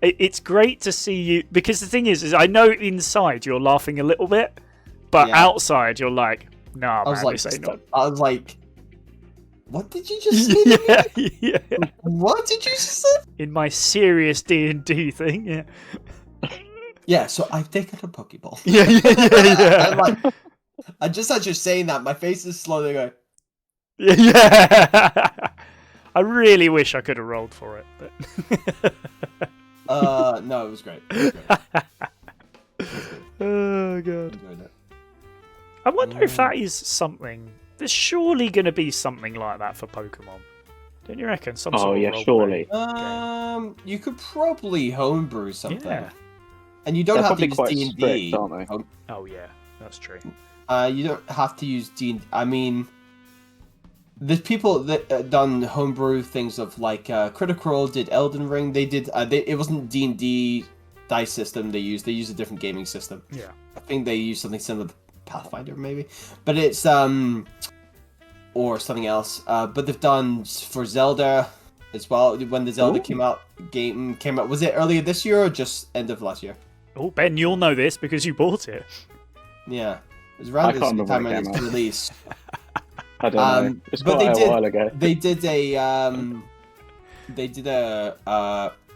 Speaker 1: it's great to see you, because the thing is I know inside you're laughing a little bit, but outside you're like, nah, man, this ain't not.
Speaker 3: I was like, what did you just say?
Speaker 1: Yeah.
Speaker 3: What did you just say?
Speaker 1: In my serious D&D thing, yeah.
Speaker 3: Yeah, so I've taken a Pokeball.
Speaker 1: Yeah.
Speaker 3: I'm like, I just as you're saying that, my face is slowly going.
Speaker 1: Yeah. I really wish I could have rolled for it, but
Speaker 3: no, it was great. It was great.
Speaker 1: Oh god. I wonder if that is something. There's surely going to be something like that for Pokemon. Don't you reckon? Some sort of
Speaker 2: surely.
Speaker 3: You could probably homebrew something.
Speaker 1: Yeah.
Speaker 3: And you don't have to use
Speaker 2: D&D,
Speaker 3: D&D.
Speaker 2: aren't they?
Speaker 1: Oh yeah, that's true.
Speaker 3: You don't have to use D&D. I mean, there's people that done homebrew things of like Critical Role did Elden Ring. They did. It wasn't D&D dice system they used. They used a different gaming system.
Speaker 1: Yeah.
Speaker 3: I think they used something similar to Pathfinder maybe, but it's or something else. But they've done for Zelda as well. When the Zelda game came out, was it earlier this year or just end of last year?
Speaker 1: Oh, Ben, you'll know this because you bought it.
Speaker 3: Yeah, it was around the time of its release.
Speaker 2: I don't know. It's quite a while ago.
Speaker 3: They did a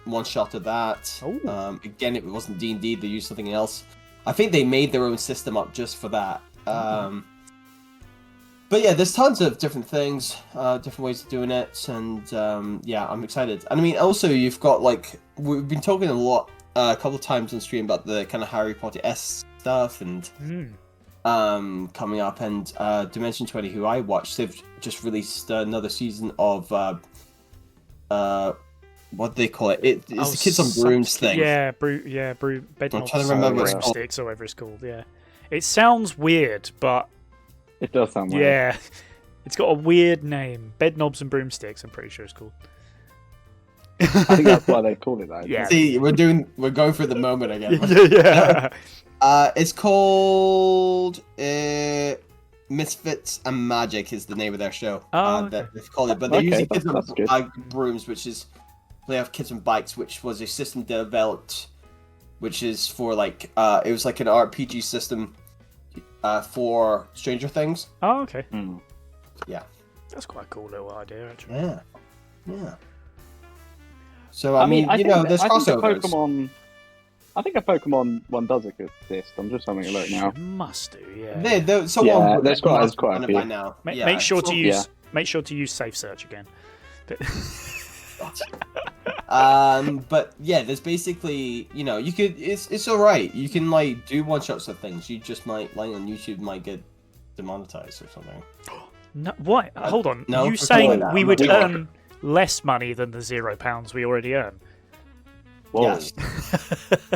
Speaker 3: one shot of that. Again, it wasn't D&D. They used something else. I think they made their own system up just for that. But yeah, there's tons of different things, different ways of doing it, and yeah, I'm excited. And I mean, also you've got like we've been talking a couple of times on stream about the kind of Harry Potter-esque stuff and coming up, and Dimension 20, who I watched, they've just released another season of what do they call it? It's the Kids on Brooms thing.
Speaker 1: Yeah, Bedknobs.
Speaker 3: I'm trying to remember what it's called.
Speaker 1: Broomsticks or whatever it's called. Yeah, it sounds weird, but
Speaker 2: it does sound weird.
Speaker 1: Yeah, it's got a weird name. Bedknobs and Broomsticks. I'm pretty sure it's called.
Speaker 2: I think that's why they call it that.
Speaker 1: Yeah.
Speaker 3: See, we're going for the moment again.
Speaker 1: Yeah.
Speaker 3: It's called Misfits and Magic is the name of their show. That they've called it, but they're using Kids on Brooms, which is they have Kids on Bikes, which was a system developed, which is for like it was like an RPG system for Stranger Things.
Speaker 1: Oh, okay.
Speaker 3: Yeah,
Speaker 1: that's quite a cool little idea, actually.
Speaker 3: Yeah. So I mean, there's crossovers.
Speaker 2: I think a Pokemon one does exist. I'm just having a look now.
Speaker 1: Must do, yeah.
Speaker 2: There's quite a few
Speaker 3: by now.
Speaker 1: Make sure to use Safe Search again.
Speaker 3: But yeah, there's basically you could it's all right. You can like do one shots of things. You just might like on YouTube might get demonetized or something.
Speaker 1: No, what? Hold on.
Speaker 3: No,
Speaker 1: you saying we would earn less money than the £0 we already earn?
Speaker 2: Whoa.
Speaker 3: Yes.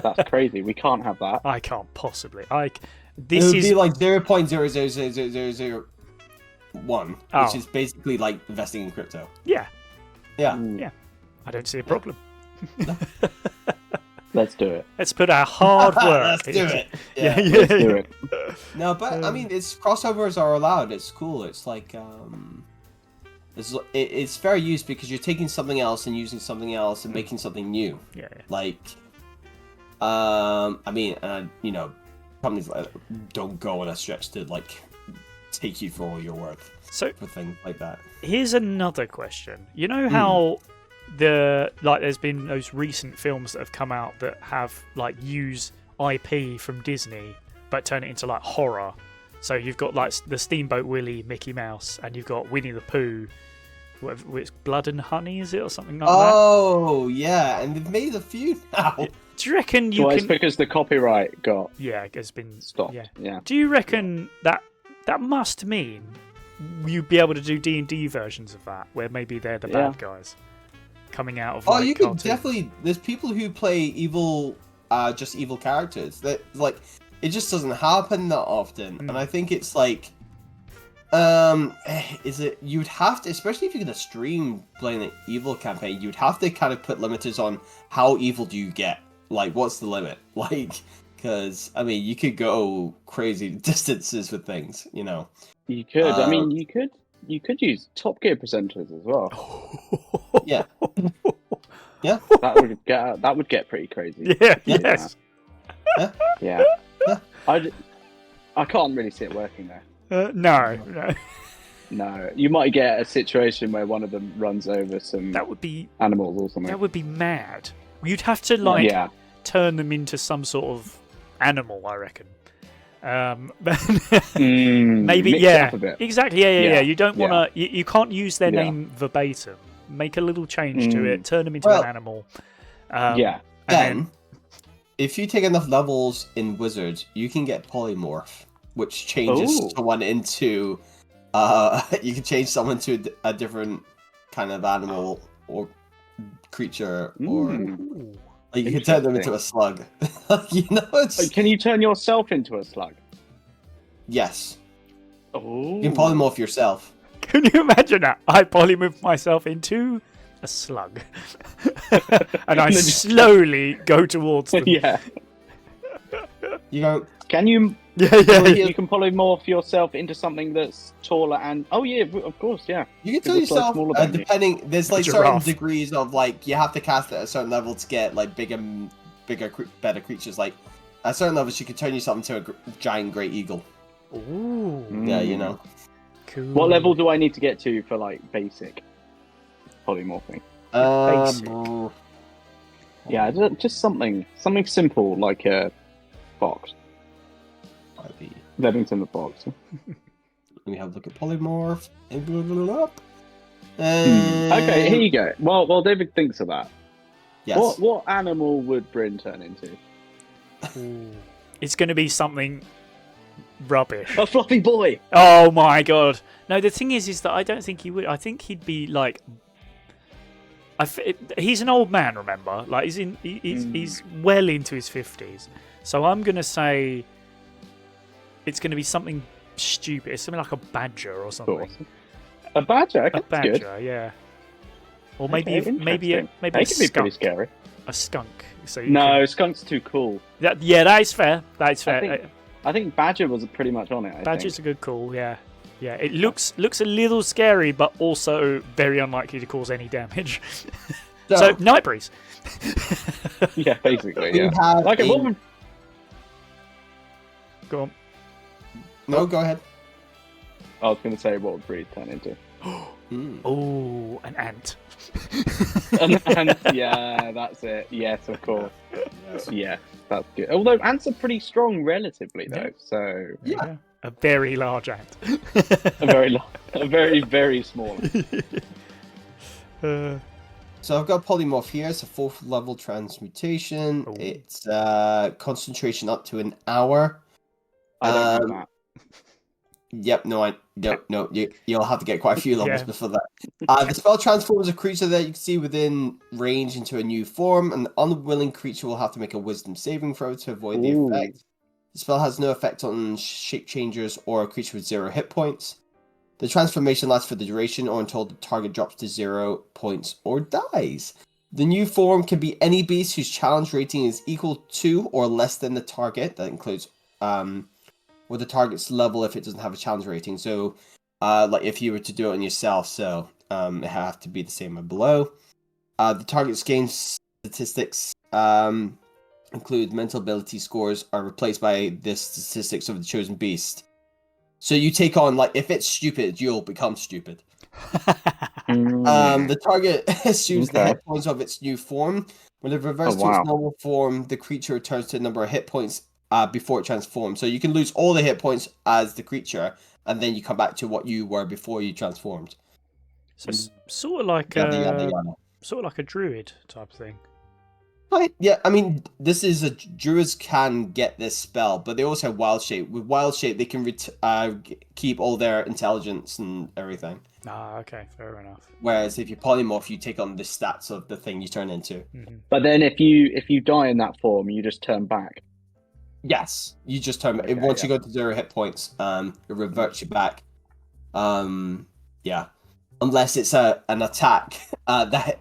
Speaker 2: That's crazy. We can't have that.
Speaker 1: I can't possibly.
Speaker 3: It would be like 0.00001, which is basically like investing in crypto.
Speaker 1: Yeah.
Speaker 3: Yeah.
Speaker 1: I don't see a problem.
Speaker 3: No.
Speaker 2: Let's do it.
Speaker 1: Let's put our hard work.
Speaker 3: Let's do it.
Speaker 1: Yeah.
Speaker 2: Let's do it.
Speaker 3: No, but I mean, crossovers are allowed. It's cool. It's like it's fair use because you're taking something else and using something else and making something new.
Speaker 1: Yeah.
Speaker 3: Like, I mean, companies don't go on a stretch to like take you for all you're worth.
Speaker 1: So
Speaker 3: for things like that.
Speaker 1: Here's another question. You know how there's been those recent films that have come out that have like use IP from Disney but turn it into like horror. So you've got like the Steamboat Willie Mickey Mouse, and you've got Winnie the Pooh. It's Blood and Honey, is it, or something like that?
Speaker 3: Oh yeah, and they've made a few now.
Speaker 1: Do you reckon you
Speaker 2: it's because the copyright got
Speaker 1: has been
Speaker 2: stopped.
Speaker 1: Yeah. Do you reckon that must mean you'd be able to do D&D versions of that, where maybe they're the bad guys? coming out of.
Speaker 3: Oh, you could definitely. There's people who play evil, just evil characters. That like it just doesn't happen that often, and I think it's like. Is it? You'd have to, especially if you're gonna stream playing an evil campaign, you'd have to kind of put limiters on how evil do you get. Like, what's the limit? Like, because I mean, you could go crazy distances with things, you know.
Speaker 2: You could. I mean, you could use Top Gear presenters as well.
Speaker 3: Yeah. Yeah.
Speaker 2: That would get pretty crazy.
Speaker 1: Yeah. Yes.
Speaker 2: Yeah. I can't really see it working there.
Speaker 1: No.
Speaker 2: No, you might get a situation where one of them runs over some animals or something.
Speaker 1: That would be mad. You'd have to turn them into some sort of animal, I reckon. Maybe exactly. Yeah. You don't want to. You can't use their name verbatim. Make a little change to it. Turn them into an animal.
Speaker 3: Then, if you take enough levels in Wizards, you can get polymorph, which changes someone into. You can change someone to a different kind of animal or creature, or like you can turn them into a slug. You know,
Speaker 2: can you turn yourself into a slug?
Speaker 3: Yes.
Speaker 2: Oh.
Speaker 3: You can polymorph yourself.
Speaker 1: Can you imagine that? I polymorph myself into a slug, and I slowly go towards them.
Speaker 2: Yeah.
Speaker 3: You go.
Speaker 2: Can you?
Speaker 1: Yeah.
Speaker 2: You can polymorph yourself into something that's taller and. Oh yeah, of course, yeah.
Speaker 3: You can tell yourself depending. There's like certain degrees of like you have to cast at a certain level to get like bigger, better creatures. Like at certain levels, you can turn yourself into a giant great eagle.
Speaker 1: Ooh.
Speaker 3: Yeah, you know.
Speaker 1: Cool.
Speaker 2: What level do I need to get to for like polymorphing?
Speaker 1: Basic.
Speaker 2: Yeah, just something simple like a fox. Levington the fox.
Speaker 3: Let me have a look at polymorph.
Speaker 2: Okay, here you go. While David thinks of that,
Speaker 3: yes.
Speaker 2: What animal would Bryn turn into?
Speaker 1: Ooh. It's going to be something rubbish.
Speaker 2: A fluffy boy.
Speaker 1: Oh my god! No, the thing is that I don't think he would. I think he'd be like. He's an old man, remember? Like he's well into his 50s. So I'm gonna say it's gonna be something stupid. It's something like a badger or something.
Speaker 2: A badger?
Speaker 1: A badger, good. Yeah. Or maybe a
Speaker 2: they can
Speaker 1: skunk.
Speaker 2: be pretty scary.
Speaker 1: A skunk. So
Speaker 2: skunk's too cool.
Speaker 1: That is fair. That is fair.
Speaker 2: I think badger was pretty much on it.
Speaker 1: Badger's a good call. Yeah. Yeah, it looks a little scary, but also very unlikely to cause any damage. So Nightbreeze.
Speaker 2: Yeah, basically. Yeah. Like a woman.
Speaker 1: Go on.
Speaker 3: No, go ahead.
Speaker 2: I was going to say what would Breeze turn into.
Speaker 1: Oh, an ant.
Speaker 2: An ant. Yeah, that's it. Yes, of course. Yeah, that's good. Although ants are pretty strong relatively, though. So
Speaker 1: yeah. A very large ant.
Speaker 2: a very, very small.
Speaker 3: So I've got polymorph here. It's a 4th level transmutation. Ooh. It's concentration up to an hour.
Speaker 2: I don't know that.
Speaker 3: Yep, no. You'll have to get quite a few levels before that. The spell transforms a creature that you can see within range into a new form. An unwilling creature will have to make a wisdom saving throw to avoid the effect. The spell has no effect on shape changers or a creature with 0 hit points. The transformation lasts for the duration or until the target drops to 0 points or dies. The new form can be any beast whose challenge rating is equal to or less than the target. That includes or the target's level if it doesn't have a challenge rating. So, like if you were to do it on yourself, so it have to be the same or below. The target's game statistics include mental ability scores are replaced by the statistics of the chosen beast. So you take on, like, if it's stupid, you'll become stupid. The target assumes the hit points of its new form. When it reverts to its normal form, the creature returns to a number of hit points before it transforms. So you can lose all the hit points as the creature, and then you come back to what you were before you transformed.
Speaker 1: So it's sort of like a druid type of thing.
Speaker 3: Yeah, I mean, this is druids can get this spell, but they also have wild shape. With wild shape, they can keep all their intelligence and everything.
Speaker 1: Ah, okay, fair enough.
Speaker 3: Whereas if you polymorph, you take on the stats of the thing you turn into.
Speaker 1: Mm-hmm.
Speaker 2: But then if you die in that form, you just turn back.
Speaker 3: Yes, you just turn. Okay, once you go to 0 hit points, it reverts you back. Yeah, unless it's an attack that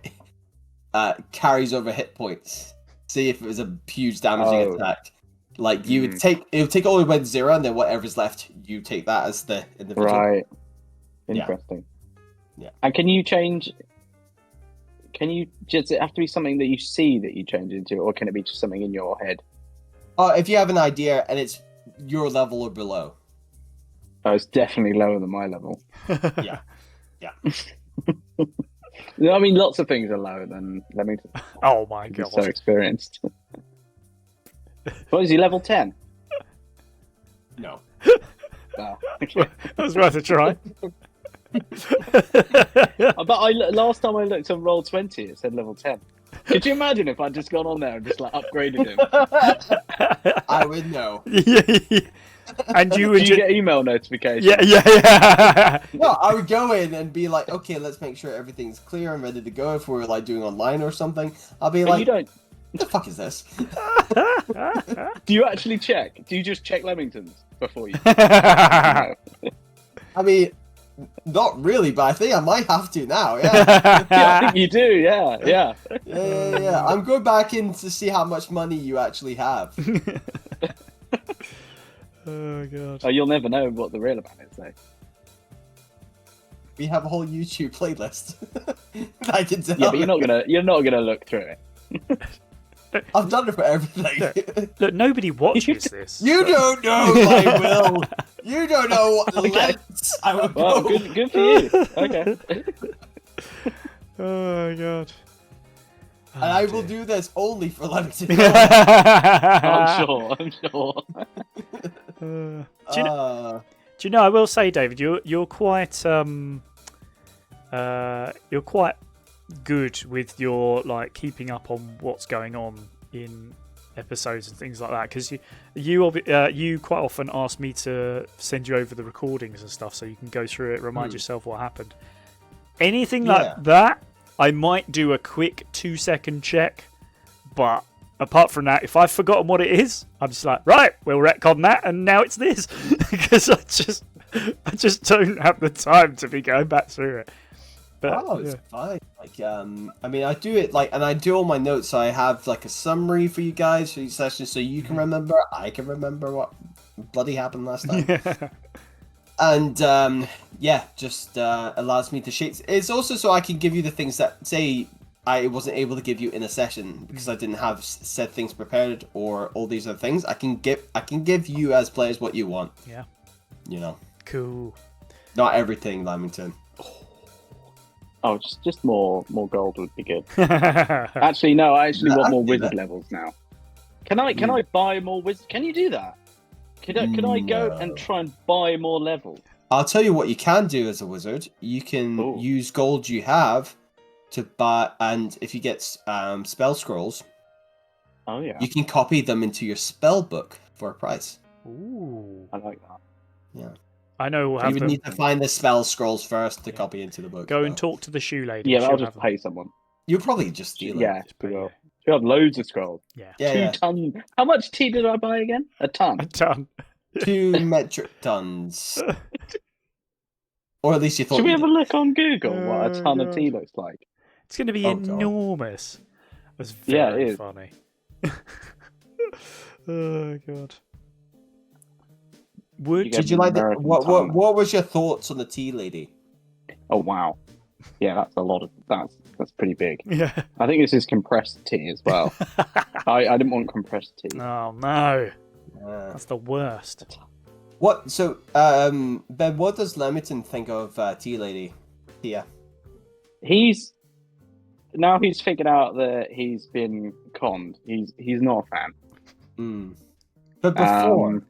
Speaker 3: carries over hit points. See if it was a huge damaging attack. Like you would take it would take all the way to 0, and then whatever's left, you take that as the individual.
Speaker 2: Right. Interesting.
Speaker 3: Yeah.
Speaker 2: And can you change? Does it have to be something that you see that you change into, or can it be just something in your head?
Speaker 3: If you have an idea and it's your level or below.
Speaker 2: Oh, it's definitely lower than my level.
Speaker 3: Yeah.
Speaker 2: I mean, lots of things are lower than Leamington.
Speaker 1: Oh my god!
Speaker 2: He's so experienced. What is he, level 10?
Speaker 3: No.
Speaker 2: Oh, okay.
Speaker 1: That was worth a try.
Speaker 2: But last time I looked on Roll20, it said level 10. Could you imagine if I'd just gone on there and just like upgraded him?
Speaker 3: I would know.
Speaker 1: And you would
Speaker 2: get email notifications.
Speaker 1: Yeah.
Speaker 3: No, I would go in and be like, okay, let's make sure everything's clear and ready to go. If we were like doing online or something, I'll be like,
Speaker 2: you don't.
Speaker 3: What the fuck is this?
Speaker 2: Do you actually check? Do you just check Leamingtons before you?
Speaker 3: I mean, not really, but I think I might have to now. Yeah.
Speaker 2: I think you do. Yeah.
Speaker 3: Yeah. I'm going back in to see how much money you actually have.
Speaker 1: Oh god.
Speaker 2: Oh, you'll never know what the real amount is, though.
Speaker 3: We have a whole YouTube playlist. I can tell.
Speaker 2: Yeah, but you're not gonna look through it.
Speaker 3: I've done it for everything.
Speaker 1: Look, nobody watches this.
Speaker 3: You don't know my will. You don't know what lengths I will
Speaker 2: well,
Speaker 3: go.
Speaker 2: Good for you. Okay.
Speaker 1: Oh my god.
Speaker 3: And I will do this only for Leamington.
Speaker 2: I'm sure.
Speaker 1: Do you know? I will say, David, you're quite good with your like keeping up on what's going on in episodes and things like that, because you quite often ask me to send you over the recordings and stuff so you can go through it, remind yourself what happened. Anything like that, I might do a quick 2-second check, but apart from that, if I've forgotten what it is, I'm just like, right, we'll retcon that, and now it's this, because I just don't have the time to be going back through it. But,
Speaker 3: it's fine. Like, I mean, I do it and I do all my notes. So I have like a summary for you guys for each session, so you can remember. I can remember what bloody happened last time. And just allows me to shape. It's also so I can give you the things that say I wasn't able to give you in a session because I didn't have said things prepared or all these other things. I can give you as players what you want.
Speaker 1: Yeah.
Speaker 3: You know.
Speaker 1: Cool.
Speaker 3: Not everything, Leamington.
Speaker 2: Oh, just more gold would be good. Actually, no. I want more wizard levels now. Can I buy more wizard? Can you do that? Can I go and try and buy more levels?
Speaker 3: I'll tell you what you can do as a wizard. You can use gold you have to buy, and if you get spell scrolls, you can copy them into your spell book for a price.
Speaker 1: Ooh,
Speaker 2: I like that.
Speaker 3: Yeah.
Speaker 1: I know we'll have
Speaker 3: you would need to find the spell scrolls first to copy into the book.
Speaker 1: Go and talk to the shoe lady.
Speaker 2: Yeah, I'll just pay someone.
Speaker 3: You'll probably just steal it.
Speaker 2: Yeah, you have loads of scrolls.
Speaker 1: Yeah.
Speaker 2: 2 tons. How much tea did I buy again? A ton.
Speaker 3: 2 metric tons. Or at least you thought.
Speaker 2: Should we have a look on Google what a ton of tea looks like?
Speaker 1: It's going to be enormous. That's very funny. Oh god.
Speaker 3: Did you like that? What was your thoughts on the tea lady?
Speaker 2: Oh wow, yeah, that's a lot of that's pretty big.
Speaker 1: Yeah,
Speaker 2: I think this is compressed tea as well. I didn't want compressed tea.
Speaker 1: Oh no, that's the worst.
Speaker 3: What? So, Ben, what does Leamington think of tea lady? Yeah,
Speaker 2: he's figured out that he's been conned. He's not a fan.
Speaker 3: But before.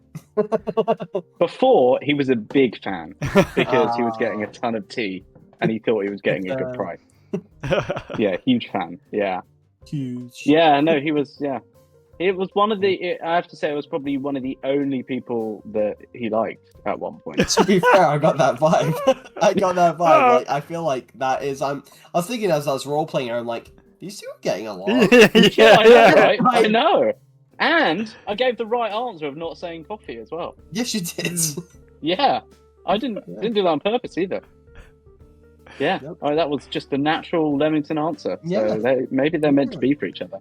Speaker 2: Before he was a big fan because he was getting a ton of tea and he thought he was getting a good price. Yeah, huge fan. Yeah.
Speaker 3: Huge.
Speaker 2: Yeah, no, he was. Yeah, it was one of the. I have to say, it was probably one of the only people that he liked at one point.
Speaker 3: To be fair, I got that vibe. Like, I feel like that is. I was thinking as I was role playing, I'm like, these two are getting along.
Speaker 2: Yeah, I know, right? I know. And I gave the right answer of not saying coffee as well.
Speaker 3: Yes, you did.
Speaker 2: Yeah, I didn't do that on purpose either. Yeah,
Speaker 3: Yep.
Speaker 2: that was just a natural Leamington answer.
Speaker 3: Yeah.
Speaker 2: So maybe they're meant to be for each other.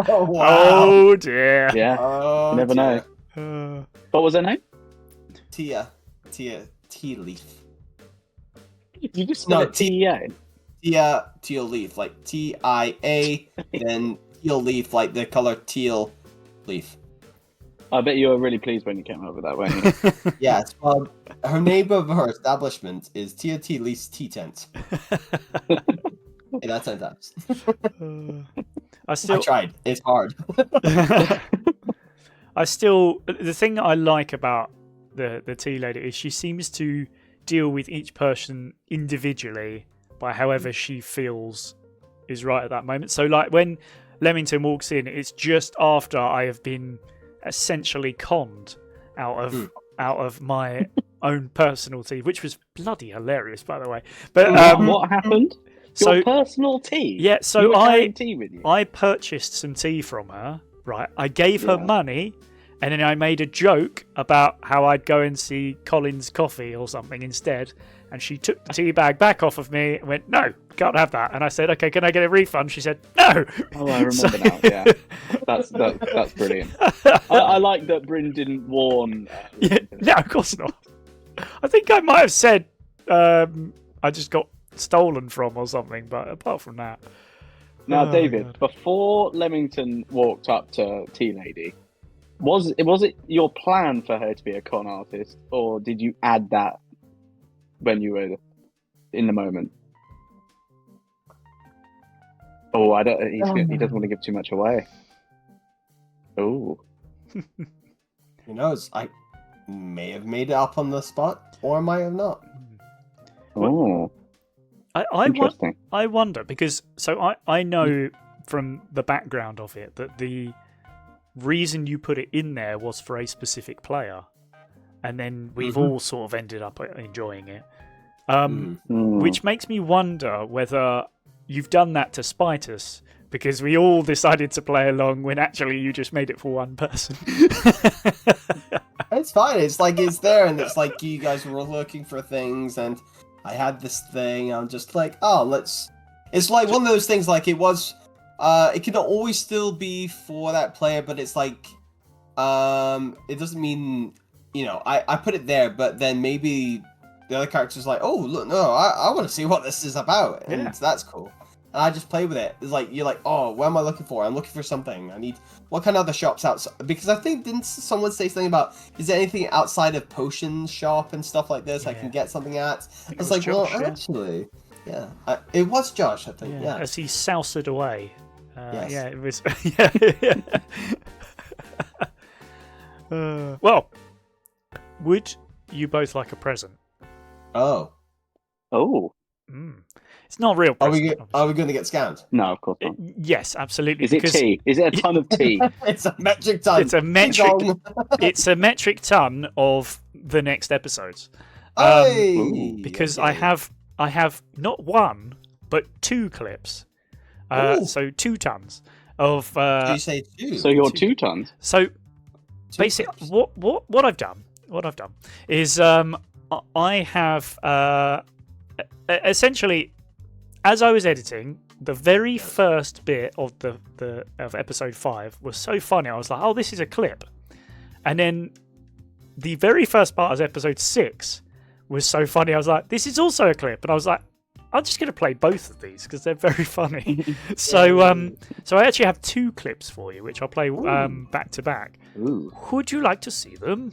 Speaker 3: Oh, wow.
Speaker 1: Oh dear.
Speaker 2: Yeah,
Speaker 3: Oh,
Speaker 2: you never
Speaker 3: dear.
Speaker 2: know. What was her name?
Speaker 3: Tia Tea Leaf.
Speaker 2: You just spell it T-E-A?
Speaker 3: Teal Leaf, like TIA, then teal leaf, like the color teal leaf.
Speaker 2: I bet you were really pleased when you came up with that, weren't you?
Speaker 3: Yes. Her name of her establishment is Tia Tea Leaf's Tea Tent. Hey, that's 10 times. I tried. It's hard.
Speaker 1: The thing that I like about the tea lady is she seems to deal with each person individually by however she feels is right at that moment. So like when Leamington walks in, it's just after I have been essentially conned out of my own personal tea, which was bloody hilarious, by the way. But
Speaker 2: what happened? Your personal tea?
Speaker 1: Yeah, so
Speaker 2: you were carrying tea with you?
Speaker 1: I purchased some tea from her, right? I gave her money, and then I made a joke about how I'd go and see Colin's Coffee or something instead, and she took the tea bag back off of me and went, "No, can't have that." And I said, "Okay, can I get a refund?" She said, "No."
Speaker 2: Oh, I remember now. Yeah, that's brilliant. I like that Bryn didn't warn.
Speaker 1: No, of course not. I think I might have said I just got stolen from or something, but apart from that.
Speaker 2: Now, David, before Leamington walked up to Tea Lady, was it your plan for her to be a con artist, or did you add that when you were in the moment? Oh, I don't. He doesn't want to give too much away. Oh,
Speaker 3: who knows? I may have made it up on the spot, or I might have not.
Speaker 2: Oh.
Speaker 1: I wonder because I know from the background of it that the reason you put it in there was for a specific player, and then we've all sort of ended up enjoying it, which makes me wonder whether you've done that to spite us because we all decided to play along when actually you just made it for one person.
Speaker 3: It's fine. It's like it's there, and it's like you guys were looking for things, and I had this thing. I'm just like, oh, let's. It's like one of those things. Like it was. It can always still be for that player, but it's like, it doesn't mean, I put it there, but then maybe the other character's like, oh, look, no, I want to see what this is about, and that's cool. And I just play with it. It's like, you're like, oh, what am I looking for? I'm looking for something. What kind of other shops outside? Because I think, didn't someone say something about, is there anything outside of potion shop and stuff like this I can get something at? I was like, Josh, actually, it was Josh, I think, yeah.
Speaker 1: As he soused away.
Speaker 3: Yes.
Speaker 1: Yeah, it was. Well, would you both like a present?
Speaker 3: Oh.
Speaker 1: It's not a real present.
Speaker 3: Are we going to get scammed?
Speaker 2: No, of course not.
Speaker 1: Yes, absolutely.
Speaker 2: Is it tea? Is it a ton of tea?
Speaker 3: It's a metric ton.
Speaker 1: It's a metric ton of the next episodes. Because I have not one but 2 clips. So 2 tons of.
Speaker 3: Did you say 2?
Speaker 2: So you're 2 tons.
Speaker 1: So basically, what I've done is I have essentially, as I was editing, the very first bit of of episode 5 was so funny. I was like, oh, this is a clip, and then the very first part of episode 6 was so funny. I was like, this is also a clip, and I was like, I'm just going to play both of these because they're very funny. So I actually have 2 clips for you, which I'll play back to back. Would you like to see them?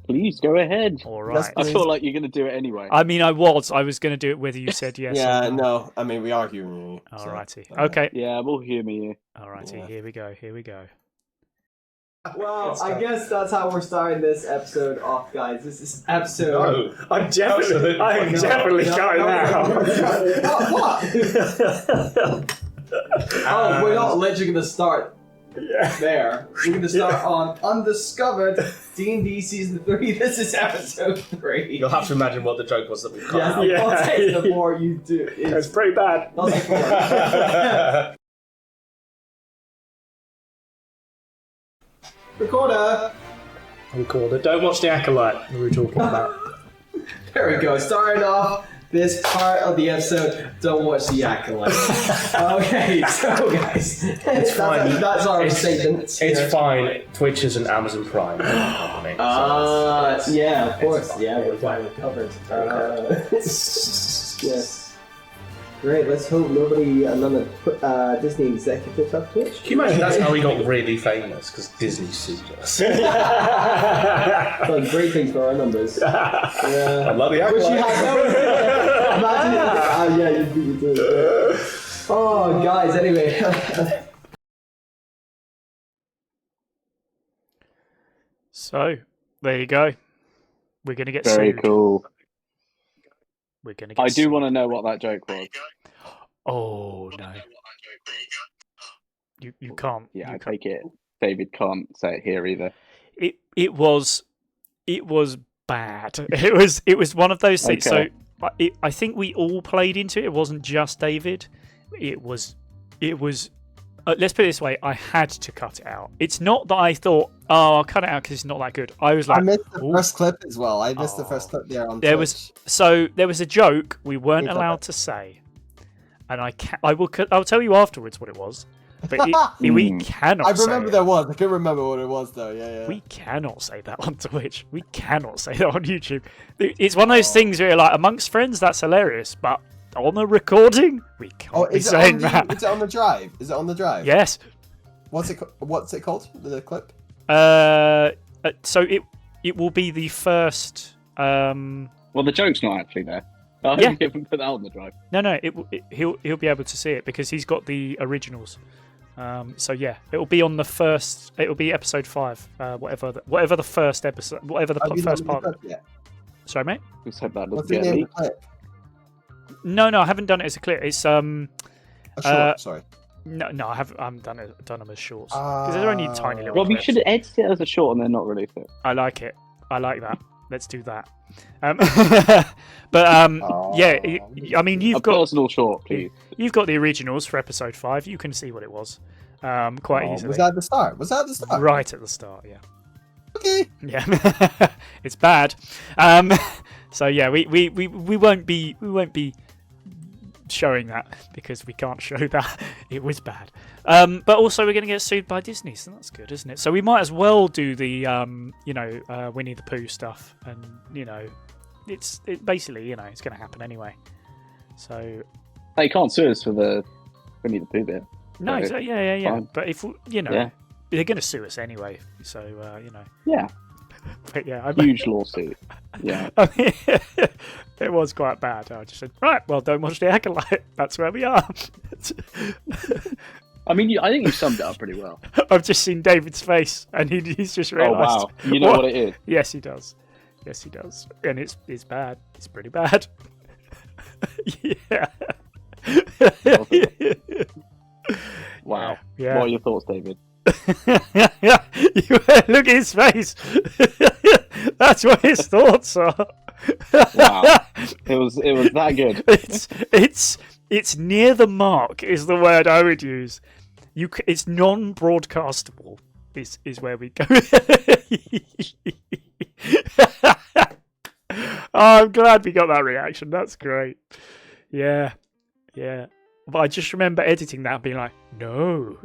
Speaker 2: Please go ahead.
Speaker 1: All right.
Speaker 2: I feel like you're going to do it anyway.
Speaker 1: I mean, I was going to do it whether you said yes or no.
Speaker 3: No. I mean, we are humoring you.
Speaker 1: All righty. Okay.
Speaker 2: Yeah, we'll humour you.
Speaker 1: All righty. Here we go.
Speaker 4: Well, I guess that's how we're starting this episode off, guys. This is episode.
Speaker 5: No, I'm definitely cutting that.
Speaker 4: What? Oh, we're not literally going to start there. We're going to start on Undiscovered D&D Season 3. This is episode 3.
Speaker 5: You'll have to imagine what the joke was that we cut out.
Speaker 4: The context before you do.
Speaker 1: It's pretty bad.
Speaker 4: Recorder.
Speaker 1: Don't watch the Acolyte we were talking about.
Speaker 4: There we go. Starting off this part of the episode. Don't watch the Acolyte. Okay, so guys,
Speaker 5: it's fine.
Speaker 4: That's our statement.
Speaker 5: It's fine. Twitch is an Amazon Prime company.
Speaker 4: Yeah, of course. Yeah, we're finally covered. Yes. Great, let's hope none of Disney executives have Twitch.
Speaker 5: Can you imagine that's how we got really famous? Because Disney sued us.
Speaker 4: Like great things for our numbers. Yeah.
Speaker 5: I love the Acolyte.
Speaker 4: Which you had no imagine it. Yeah, you beat me to it. Oh, guys, anyway.
Speaker 1: So, there you go. We're going to get
Speaker 2: Very
Speaker 1: sued.
Speaker 2: cool.
Speaker 1: We're going to get
Speaker 2: I
Speaker 1: sued.
Speaker 2: do want to know what that joke was.
Speaker 1: Oh, no. You can't.
Speaker 2: Yeah,
Speaker 1: you
Speaker 2: I
Speaker 1: can't.
Speaker 2: take it. David can't say it here either.
Speaker 1: It was bad. It was one of those things.
Speaker 2: Okay.
Speaker 1: So I think we all played into it. It wasn't just David. It was. Let's put it this way: I had to cut it out. It's not that I thought, "Oh, I'll cut it out because it's not that good." I was like,
Speaker 3: I missed the first clip as well. I missed the first clip there on
Speaker 1: there
Speaker 3: Twitch.
Speaker 1: there was a joke we weren't allowed to say, and I'll tell you afterwards what it was. But we cannot.
Speaker 3: I remember
Speaker 1: say
Speaker 3: there was. I couldn't remember what it was though. Yeah.
Speaker 1: We cannot say that on Twitch. We cannot say that on YouTube. It's one of those things where you're like, amongst friends, that's hilarious, but on the recording, we can't be saying that.
Speaker 3: Is it on the drive? Is it on the drive?
Speaker 1: Yes.
Speaker 3: What's it called? The clip?
Speaker 1: So it will be the first.
Speaker 2: Well, the joke's not actually there. I hope you haven't put that on the drive.
Speaker 1: No. He'll be able to see it because he's got the originals. So yeah, it will be on the first. It will be episode 5. Whatever the first episode. Whatever the first part. Sorry, mate.
Speaker 2: Just hope that
Speaker 3: What's
Speaker 2: doesn't
Speaker 3: the
Speaker 2: get
Speaker 3: name of the
Speaker 2: leaked.
Speaker 3: clip?
Speaker 1: No, I haven't done it as a clip. It's
Speaker 3: Sorry.
Speaker 1: No, I haven't done them as shorts because they're only tiny little.
Speaker 2: Rob, you
Speaker 1: clips.
Speaker 2: should edit it as a short and then not release it.
Speaker 1: I like it. I like that. Let's do that. Yeah. I mean, you've got
Speaker 2: personal short, please.
Speaker 1: You've got the originals for episode 5. You can see what it was quite easily.
Speaker 3: Was that at the start?
Speaker 1: Right at the start, yeah.
Speaker 3: Okay.
Speaker 1: Yeah, it's bad. So yeah, we won't be showing that because we can't show that it was bad. But also we're going to get sued by Disney, so that's good, isn't it? So we might as well do the Winnie the Pooh stuff, and it's basically it's going to happen anyway. So
Speaker 2: they can't sue us for the Winnie the Pooh bit.
Speaker 1: No,
Speaker 2: so
Speaker 1: yeah.
Speaker 2: fine.
Speaker 1: But if they're going to sue us anyway, so
Speaker 2: Yeah.
Speaker 1: But yeah,
Speaker 2: huge lawsuit. Yeah.
Speaker 1: I mean, it was quite bad. I just said, right, well, don't watch the Acolyte. That's where we are.
Speaker 2: I mean, I think you summed it up pretty well.
Speaker 1: I've just seen David's face, and he's just realised.
Speaker 2: Oh wow! You know what it is?
Speaker 1: Yes, he does. And it's bad. It's pretty bad. Yeah.
Speaker 2: Wow.
Speaker 1: Yeah.
Speaker 2: What are your thoughts, David?
Speaker 1: Look at his face. That's what his thoughts are.
Speaker 2: Wow. It was that good.
Speaker 1: It's near the mark is the word I would use. It's non-broadcastable is where we go. Oh, I'm glad we got that reaction. That's great. Yeah. But I just remember editing that and being like, no.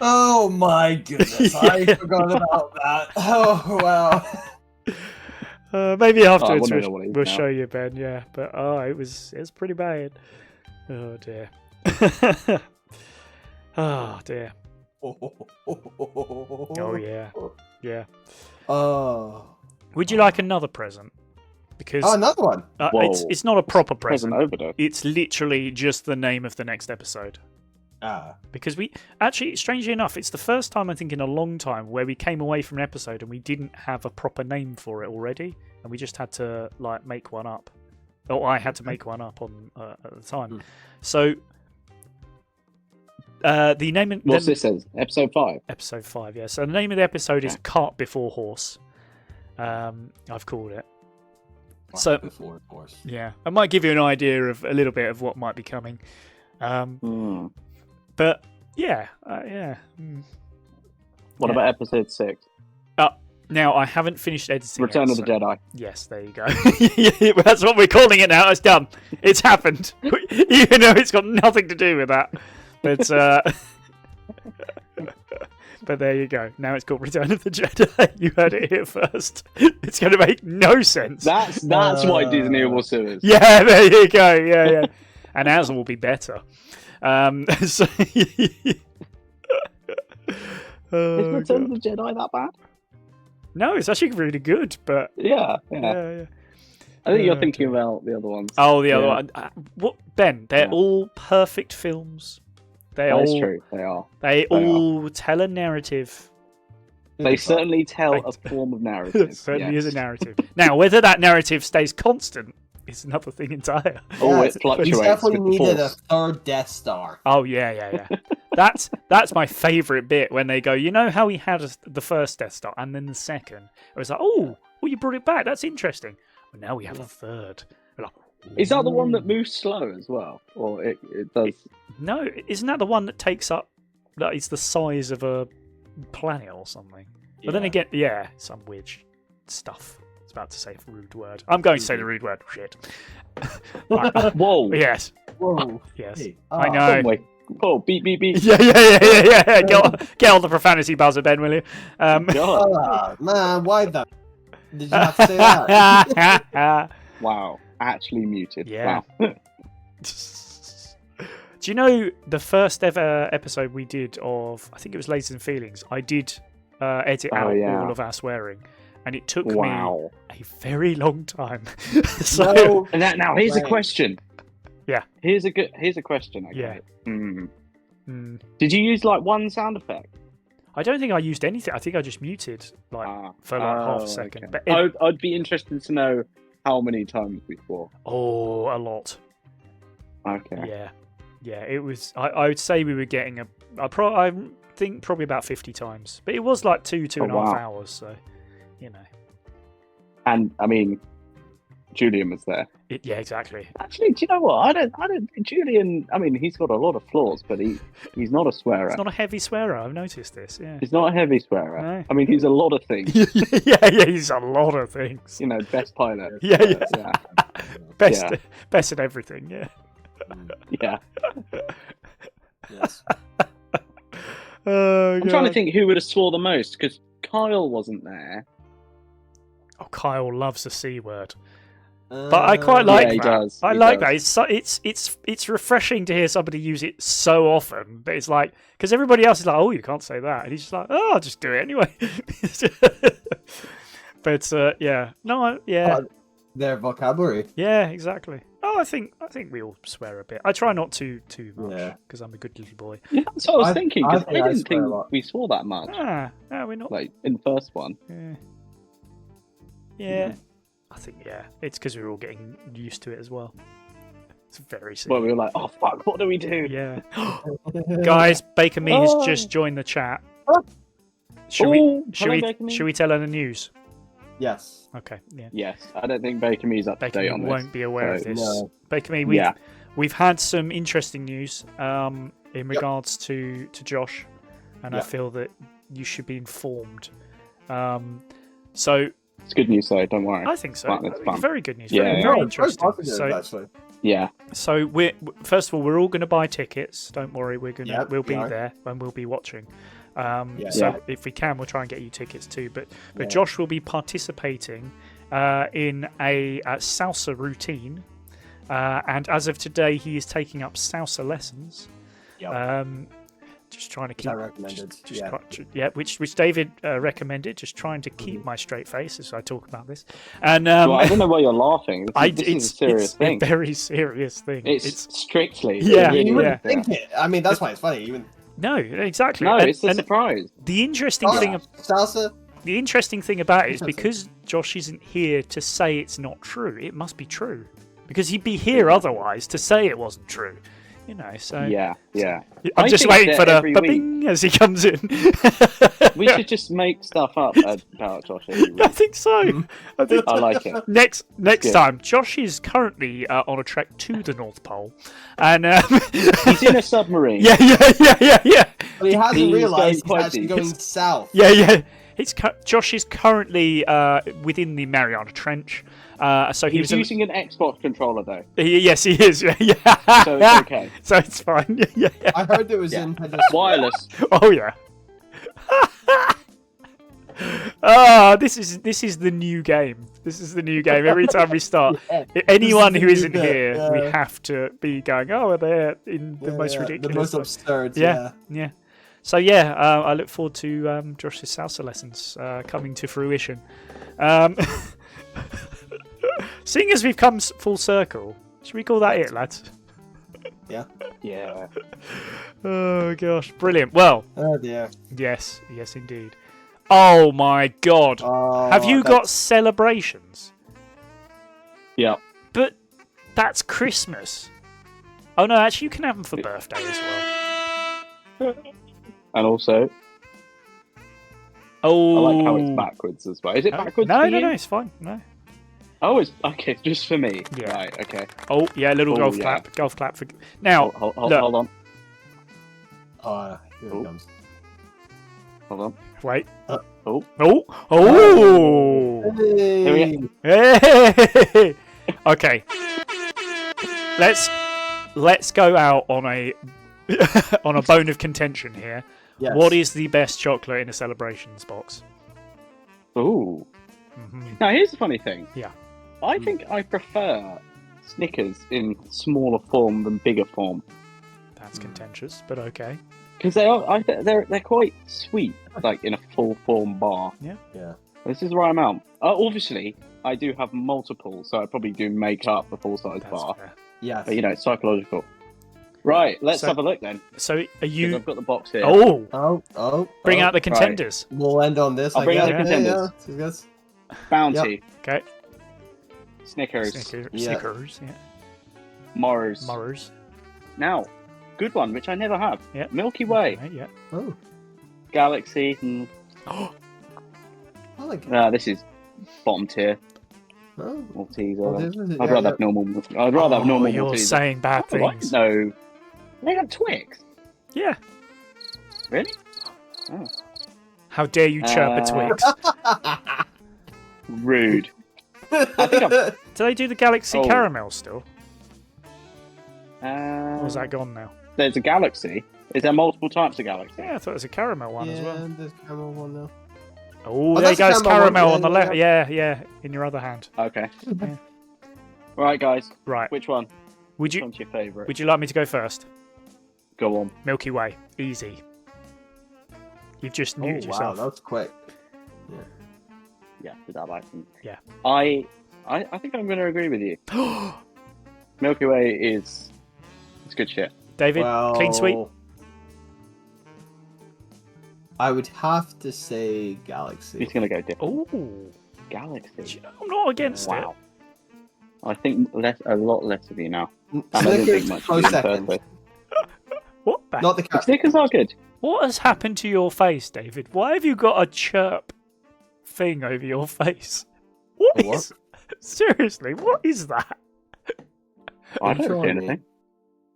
Speaker 3: Oh my goodness, I forgot about that. Oh wow.
Speaker 1: Maybe afterwards we'll
Speaker 2: now.
Speaker 1: show you, Ben. Yeah, but it was pretty bad. Oh dear. Oh dear. Oh yeah.
Speaker 3: Oh.
Speaker 1: Would you like another present? Because
Speaker 3: another one.
Speaker 1: It's not a proper present.
Speaker 2: Overdose.
Speaker 1: It's literally just the name of the next episode. Because we actually, strangely enough, it's the first time I think in a long time where we came away from an episode and we didn't have a proper name for it already, and we just had to like make one up. Or I had to make one up on at the time. So the name.
Speaker 2: What's this? Says episode 5.
Speaker 1: Episode 5, yeah. So the name of the episode is Cart Before Horse. I've called it. So
Speaker 3: before horse.
Speaker 1: Yeah, I might give you an idea of a little bit of what might be coming. But yeah, yeah.
Speaker 2: What about episode 6?
Speaker 1: Now I haven't finished editing.
Speaker 2: Return of the Jedi.
Speaker 1: Yes, there you go. That's what we're calling it now. It's done. It's happened, even though it's got nothing to do with that. But but there you go. Now it's called Return of the Jedi. You heard it here first. It's going to make no sense.
Speaker 2: That's why Disney will sue us.
Speaker 1: Yeah, there you go. Yeah. And ours will be better. So
Speaker 2: is Return of the Jedi that bad?
Speaker 1: No, it's actually really good. But
Speaker 2: yeah. I think you're thinking about the other ones.
Speaker 1: Oh, the other one. What, Ben? They're all perfect films.
Speaker 2: That's true. They are.
Speaker 1: They all tell a narrative.
Speaker 2: They certainly tell a form of narrative.
Speaker 1: It certainly is a narrative. Now, whether that narrative stays constant is another thing entirely.
Speaker 2: It fluctuates.
Speaker 3: We definitely needed a third Death Star.
Speaker 1: Oh yeah. That's my favourite bit when they go, you know how we had the first Death Star and then the second. It was like, well, you brought it back. That's interesting. But now we have a third. Like,
Speaker 2: is that the one that moves slow as well, or it does?
Speaker 1: No, isn't that the one that takes up? That is the size of a planet or something. But then again, some weird stuff. I was about to say a rude word. I'm going to say the rude word. Shit.
Speaker 2: Whoa.
Speaker 1: Yes.
Speaker 3: Whoa.
Speaker 1: Yes.
Speaker 3: Hey.
Speaker 1: I know.
Speaker 2: Oh, beep, beep, beep.
Speaker 1: Yeah. Get on the profanity buzzer, Ben, will you?
Speaker 2: God.
Speaker 3: Man, why that? Did you have to say that?
Speaker 2: Wow. Actually muted.
Speaker 1: Yeah.
Speaker 2: Wow.
Speaker 1: Do you know the first ever episode we did of, I think it was Lasers and Feelings, I did edit out all of our swearing, and it took me a very long time. So
Speaker 2: now here's a question.
Speaker 1: Yeah.
Speaker 2: Here's a question. Okay.
Speaker 1: Yeah.
Speaker 2: Did you use like one sound effect?
Speaker 1: I don't think I used anything. I think I just muted for half a second.
Speaker 2: Okay.
Speaker 1: But
Speaker 2: I'd be interested to know how many times we swore.
Speaker 1: Oh, a lot.
Speaker 2: Okay.
Speaker 1: Yeah, it was. I would say we were getting I think probably about 50 times, but it was like two and a half hours. So, you know. And
Speaker 2: I mean, Julian was there.
Speaker 1: Yeah, exactly.
Speaker 2: Actually, do you know what? I don't. Julian. I mean, he's got a lot of flaws, but he's not a swearer.
Speaker 1: He's not a heavy swearer. I've noticed this. Yeah.
Speaker 2: He's not a heavy swearer.
Speaker 1: No.
Speaker 2: I mean, he's a lot of things.
Speaker 1: yeah, he's a lot of things.
Speaker 2: You know, best pilot.
Speaker 1: Yeah. Best at everything. Yeah.
Speaker 2: Yeah.
Speaker 3: Yes.
Speaker 2: I'm trying to think who would have swore the most, because Kyle wasn't there.
Speaker 1: Oh, Kyle loves a C word. But I quite like that.
Speaker 2: He does.
Speaker 1: I like that. It's refreshing to hear somebody use it so often. But it's like, because everybody else is like, oh, you can't say that, and he's just like, oh, I'll just do it anyway. But
Speaker 3: their vocabulary.
Speaker 1: Yeah, exactly. Oh, I think we all swear a bit. I try not to too much because I'm a good little boy.
Speaker 2: Yeah, that's what I was thinking. Because I didn't think we swore that much.
Speaker 1: No, we're not.
Speaker 2: Like in the first one.
Speaker 1: Yeah. I think it's because we were all getting used to it as well. It's very simple.
Speaker 2: Well, we were like, oh fuck, what do we do?
Speaker 1: Yeah. Guys, Baker Me has just joined the chat. Should we tell her the news?
Speaker 3: Yes.
Speaker 1: Okay. Yeah.
Speaker 2: Yes. I don't think Baker Me's up to date on this.
Speaker 1: Won't be aware of this.
Speaker 3: No.
Speaker 1: Baker Me, we've had some interesting news in regards to Josh, and I feel that you should be informed. So
Speaker 2: it's good news, though. Don't worry.
Speaker 1: I think so.
Speaker 2: It's fun.
Speaker 1: Very good news.
Speaker 2: Yeah.
Speaker 1: Very interesting.
Speaker 3: Actually.
Speaker 2: Yeah.
Speaker 1: So we're first of all, we're all going to buy tickets. Don't worry, we'll be there and we'll be watching. So if we can, we'll try and get you tickets too. But Josh will be participating in a salsa routine, and as of today, he is taking up salsa lessons.
Speaker 3: Yep.
Speaker 1: Just trying to keep.
Speaker 3: I recommended.
Speaker 1: Which David recommended. Just trying to keep my straight face as I talk about this. And
Speaker 2: well, I don't know why you're laughing. This is a serious thing.
Speaker 1: It's a very serious thing.
Speaker 2: It's strictly.
Speaker 1: Yeah,
Speaker 3: you wouldn't
Speaker 1: yeah.
Speaker 3: think it. I mean, that's why it's funny. Even
Speaker 1: no, exactly.
Speaker 2: No, it's a surprise.
Speaker 1: The interesting thing.
Speaker 3: Salsa.
Speaker 1: The interesting thing about it is because Josh isn't here to say it's not true. It must be true because he'd be here otherwise to say it wasn't true. You know, so
Speaker 2: yeah.
Speaker 1: I'm just waiting for the bing as he comes in.
Speaker 2: We should just make stuff up about Josh every week.
Speaker 1: I think so.
Speaker 2: I like it.
Speaker 1: Next time, Josh is currently on a trek to the North Pole, and
Speaker 2: he's in a submarine.
Speaker 1: Yeah.
Speaker 3: But he hasn't realised he's actually going south.
Speaker 1: Yeah. Josh is currently within the Mariana Trench. So
Speaker 2: he's using an Xbox controller, though.
Speaker 1: Yes, he is. Yeah.
Speaker 2: So it's okay.
Speaker 1: So it's fine. Yeah.
Speaker 3: I heard it was in
Speaker 2: wireless.
Speaker 1: Oh yeah. This is the new game. This is the new game. Every time we start, anyone who isn't here, we have to be going. Oh, they're in the most ridiculous,
Speaker 3: the most absurd.
Speaker 1: Yeah. So I look forward to Josh's salsa lessons coming to fruition. Seeing as we've come full circle, should we call that it, lads?
Speaker 3: Yeah.
Speaker 1: Oh gosh, brilliant. Well.
Speaker 3: Oh dear.
Speaker 1: Yes, indeed. Oh my God! Have you got celebrations?
Speaker 2: Yeah.
Speaker 1: But that's Christmas. Oh no, actually, you can have them for birthday as well.
Speaker 2: And also, I like how it's backwards as well. Is it backwards?
Speaker 1: No, it's fine. No.
Speaker 2: Oh, it's okay. Just for me.
Speaker 1: Yeah.
Speaker 2: Right. Okay.
Speaker 1: Oh yeah, golf clap. Golf clap for now.
Speaker 2: Hold on.
Speaker 3: Here it comes.
Speaker 2: Hold on.
Speaker 1: Wait.
Speaker 2: Oh.
Speaker 1: Hey. Okay. Let's go out on a on a bone of contention here.
Speaker 3: Yes.
Speaker 1: What is the best chocolate in a celebrations box?
Speaker 2: Ooh.
Speaker 1: Mm-hmm.
Speaker 2: Now here's the funny thing.
Speaker 1: Yeah.
Speaker 2: I think I prefer Snickers in smaller form than bigger form.
Speaker 1: That's contentious, but okay.
Speaker 2: Because they're quite sweet, like in a full form bar.
Speaker 1: Yeah.
Speaker 2: This is the right amount. Obviously, I do have multiple, so I probably do make up a full size bar.
Speaker 1: Fair.
Speaker 3: Yeah.
Speaker 2: But it's psychological. Right, let's have a look then.
Speaker 1: So are you?
Speaker 2: I've got the box here.
Speaker 3: Oh.
Speaker 1: Bring out the contenders.
Speaker 3: Right. We'll end on this.
Speaker 2: I'll bring out the contenders.
Speaker 3: Yeah.
Speaker 2: Bounty.
Speaker 1: Yep. Okay.
Speaker 2: Snickers.
Speaker 1: Yeah.
Speaker 2: Mars. Now, good one, which I never have.
Speaker 1: Yeah.
Speaker 2: Milky Way.
Speaker 1: Okay, yeah.
Speaker 3: Oh.
Speaker 2: Galaxy.
Speaker 3: I like it.
Speaker 2: This is bottom tier.
Speaker 3: Oh.
Speaker 2: Malteser. I'd rather have normal. I'd rather have normal.
Speaker 1: You're
Speaker 2: Malteser.
Speaker 1: saying bad things.
Speaker 2: No. They got Twix.
Speaker 1: Yeah.
Speaker 2: Really? Oh.
Speaker 1: How dare you chirp a Twix?
Speaker 2: Rude. I think
Speaker 1: do they do the Galaxy Caramel still? Or is that gone now?
Speaker 2: There's a Galaxy. Is there multiple types of Galaxy?
Speaker 1: Yeah, I thought there's a caramel one as well.
Speaker 3: Yeah, there's caramel one now.
Speaker 1: Oh, there goes caramel on the left. Yeah, in your other hand.
Speaker 2: Okay.
Speaker 1: Yeah.
Speaker 2: Right, guys.
Speaker 1: Right.
Speaker 2: Which one?
Speaker 1: Which
Speaker 2: one's your favourite?
Speaker 1: Would you like me to go first?
Speaker 2: Go on.
Speaker 1: Milky Way. Easy. You've just muted yourself.
Speaker 3: Wow, that was quick.
Speaker 2: Yeah, did I like them?
Speaker 1: Yeah.
Speaker 2: I think I'm going to agree with you. Milky Way it's good shit.
Speaker 1: David, clean sweep.
Speaker 3: I would have to say Galaxy.
Speaker 2: He's going to go different.
Speaker 1: Oh,
Speaker 2: Galaxy.
Speaker 1: I'm not against it.
Speaker 2: I think a lot less of you now.
Speaker 3: Snickers close second.
Speaker 1: What?
Speaker 3: Not the
Speaker 2: Snickers are good.
Speaker 1: What has happened to your face, David? Why have you got a chirp thing over your face? What is? Seriously, what is that?
Speaker 2: I don't see anything.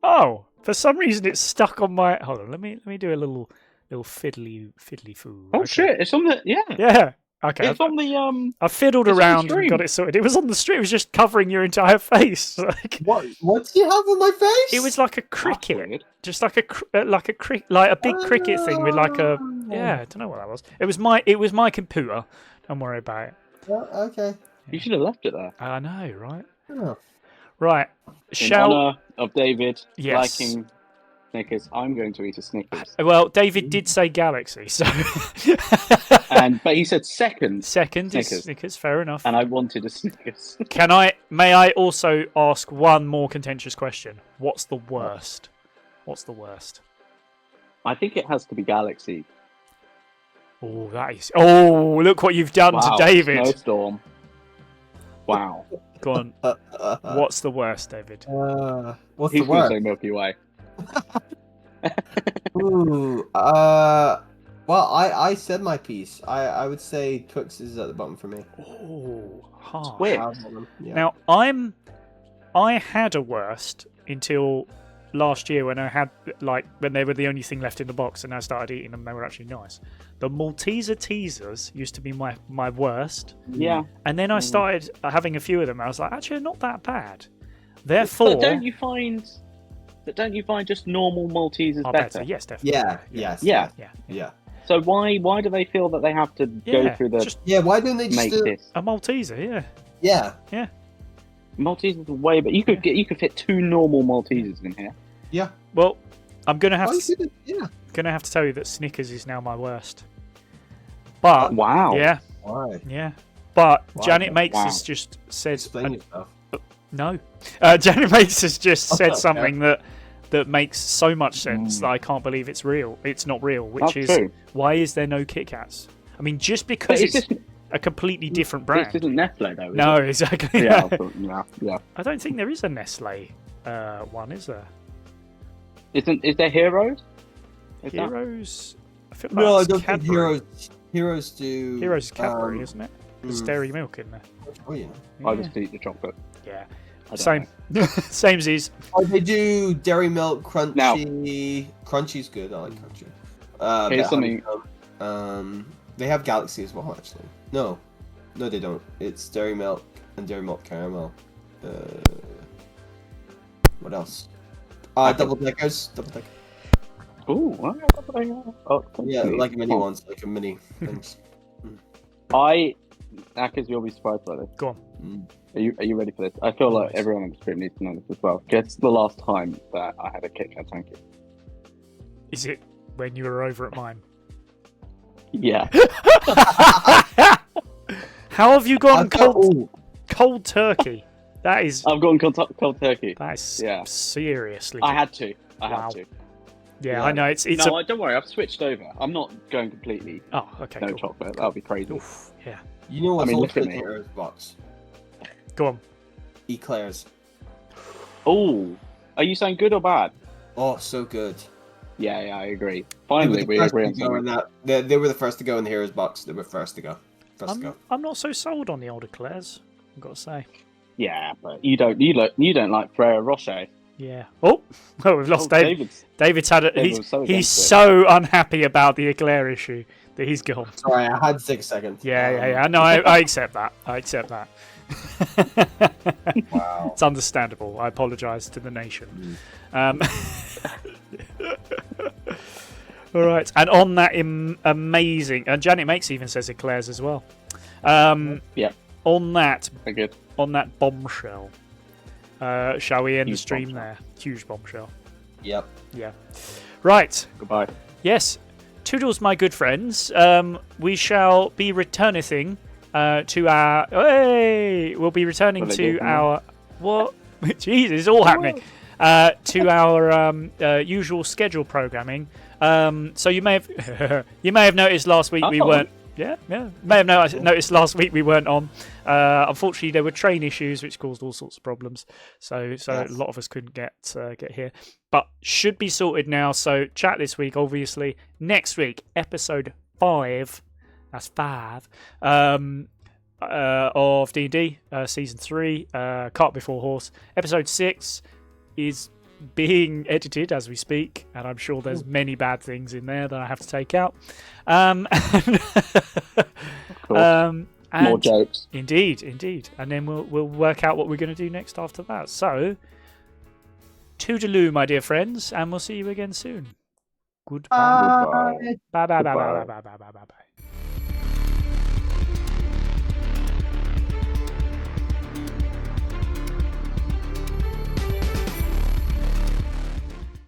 Speaker 1: Oh, for some reason it's stuck on my. Hold on, let me do a little fiddly foo.
Speaker 2: Oh shit! It's on the
Speaker 1: Yeah. Okay.
Speaker 2: It's on the
Speaker 1: I fiddled around and got it sorted. It was on the street. It was just covering your entire face. Like,
Speaker 3: what do you have on my face?
Speaker 1: It was like a cricket, just like a big cricket thing with like a I don't know what that was. It was my computer. Don't worry about it.
Speaker 3: Okay.
Speaker 2: You should have left it there.
Speaker 1: I know, right?
Speaker 3: Oh.
Speaker 1: Right.
Speaker 2: In honour of David liking Snickers. I'm going to eat a Snickers.
Speaker 1: Well, David did say Galaxy, so.
Speaker 2: But he said second.
Speaker 1: Second is Snickers. Fair enough.
Speaker 2: And I wanted a Snickers.
Speaker 1: May I also ask one more contentious question? What's the worst? What's the worst?
Speaker 2: I think it has to be Galaxy.
Speaker 1: Oh, that is. Oh, look what you've done to David.
Speaker 2: Snowstorm. Wow.
Speaker 1: Go on. What's the worst, David?
Speaker 3: What's
Speaker 2: He's
Speaker 3: the worst?
Speaker 2: Say Milky Way.
Speaker 3: Ooh. Well, I said my piece. I would say Twix is at the bottom for me.
Speaker 1: Oh, hard.
Speaker 2: Twix.
Speaker 3: Yeah.
Speaker 1: Now I had a worst until last year when I had when they were the only thing left in the box, and I started eating them. They were actually nice. The Malteser teasers used to be my worst.
Speaker 2: Yeah.
Speaker 1: And then I started having a few of them. I was like, actually, not that bad. Therefore,
Speaker 2: but don't you find just normal Maltesers better?
Speaker 1: Yes, definitely.
Speaker 3: Yeah.
Speaker 2: So why do they feel that they have to go through the
Speaker 3: why don't they just
Speaker 2: make this
Speaker 1: a Malteser?
Speaker 3: Yeah.
Speaker 2: Maltesers are way, but you could fit 2 normal Maltesers in here.
Speaker 3: Yeah.
Speaker 1: Well, I'm gonna have
Speaker 3: to
Speaker 1: have to tell you that Snickers is now my worst. But
Speaker 2: wow.
Speaker 1: Yeah.
Speaker 3: Why?
Speaker 1: Yeah. But
Speaker 3: Why?
Speaker 1: Janet Makes has just said.
Speaker 3: Explain yourself.
Speaker 1: No. Janet Makes has just said something that makes so much sense that I can't believe it's real. It's not real, which is
Speaker 2: true.
Speaker 1: Why is there no Kit Kats? I mean, just because it's a completely different brand.
Speaker 2: This isn't Nestle though.
Speaker 1: No, exactly.
Speaker 2: Yeah.
Speaker 1: I don't think there is a Nestle one, is there?
Speaker 2: Is there Heroes?
Speaker 1: Heroes? I feel like
Speaker 3: No, I
Speaker 1: it's
Speaker 3: don't
Speaker 1: Cadbury.
Speaker 3: think Heroes do.
Speaker 1: Heroes is Cadbury, isn't it? There's dairy milk in there.
Speaker 3: Oh yeah.
Speaker 2: I just eat the chocolate.
Speaker 1: Yeah.
Speaker 2: Same.
Speaker 1: Samesies.
Speaker 3: Oh, they do dairy milk, crunchy. Now, crunchy's good. I like crunchy.
Speaker 2: Here's something.
Speaker 3: They have Galaxy as well, actually. No, they don't. It's dairy milk and dairy milk caramel. What else? Double deckers.
Speaker 2: Ooh.
Speaker 3: Yeah, like mini ones, like a mini things.
Speaker 2: Akers, you'll be surprised by this.
Speaker 1: Go on.
Speaker 2: Are you ready for this? I feel like everyone on the stream needs to know this as well. Guess the last time that I had a Kit Kat Tanky.
Speaker 1: Is it when you were over at mine?
Speaker 2: Yeah.
Speaker 1: How have you gone cold turkey? That is.
Speaker 2: I've gone cold turkey.
Speaker 1: That is seriously.
Speaker 2: I had to. Had to.
Speaker 1: Yeah, I know. It's
Speaker 2: no, don't worry. I've switched over. I'm not going completely.
Speaker 1: Oh, okay.
Speaker 2: No chocolate. That'll be crazy.
Speaker 1: Oof, yeah.
Speaker 3: You know what's
Speaker 2: look at me.
Speaker 3: Heroes box?
Speaker 1: Go on.
Speaker 3: Eclairs.
Speaker 2: Oh, are you saying good or bad?
Speaker 3: Oh, so good.
Speaker 2: Yeah, I agree. Finally, we agree on something.
Speaker 3: They were the first to go in the Heroes box. They were first to go.
Speaker 1: I'm not so sold on the old eclairs, I've got to say.
Speaker 2: Yeah, but you don't like Ferrero Rocher.
Speaker 1: Yeah. Oh, we've lost David. David's had it. He's so unhappy about the eclair issue that he's gone.
Speaker 3: Sorry, I had 6 seconds.
Speaker 1: Yeah. No, I accept that.
Speaker 3: Wow.
Speaker 1: It's understandable. I apologise to the nation. All right, and on that amazing, and Janet Makes even says eclairs as well.
Speaker 2: Yeah.
Speaker 1: On that,
Speaker 2: very good.
Speaker 1: On that bombshell, shall we end
Speaker 2: Huge
Speaker 1: the stream
Speaker 2: bombshell.
Speaker 1: there? Huge bombshell.
Speaker 3: Yep.
Speaker 1: Yeah. Right.
Speaker 2: Goodbye.
Speaker 1: Yes. Toodles, my good friends. We shall be returning to our. Hey, we'll be returning to our. What? Jeez, it's all happening. To our usual schedule programming. So you may have noticed last week we weren't. Yeah. May have noticed last week we weren't on. Unfortunately, there were train issues which caused all sorts of problems. So a lot of us couldn't get here, but should be sorted now. So chat this week, obviously. Next week, episode 5. That's 5. Of D&D, season 3, Cart Before Horse. Episode 6 is being edited as we speak, and I'm sure there's many bad things in there that I have to take out.
Speaker 2: And more jokes.
Speaker 1: Indeed. And then we'll work out what we're going to do next after that. So, toodaloo, my dear friends, and we'll see you again soon. Goodbye. Bye. Bye.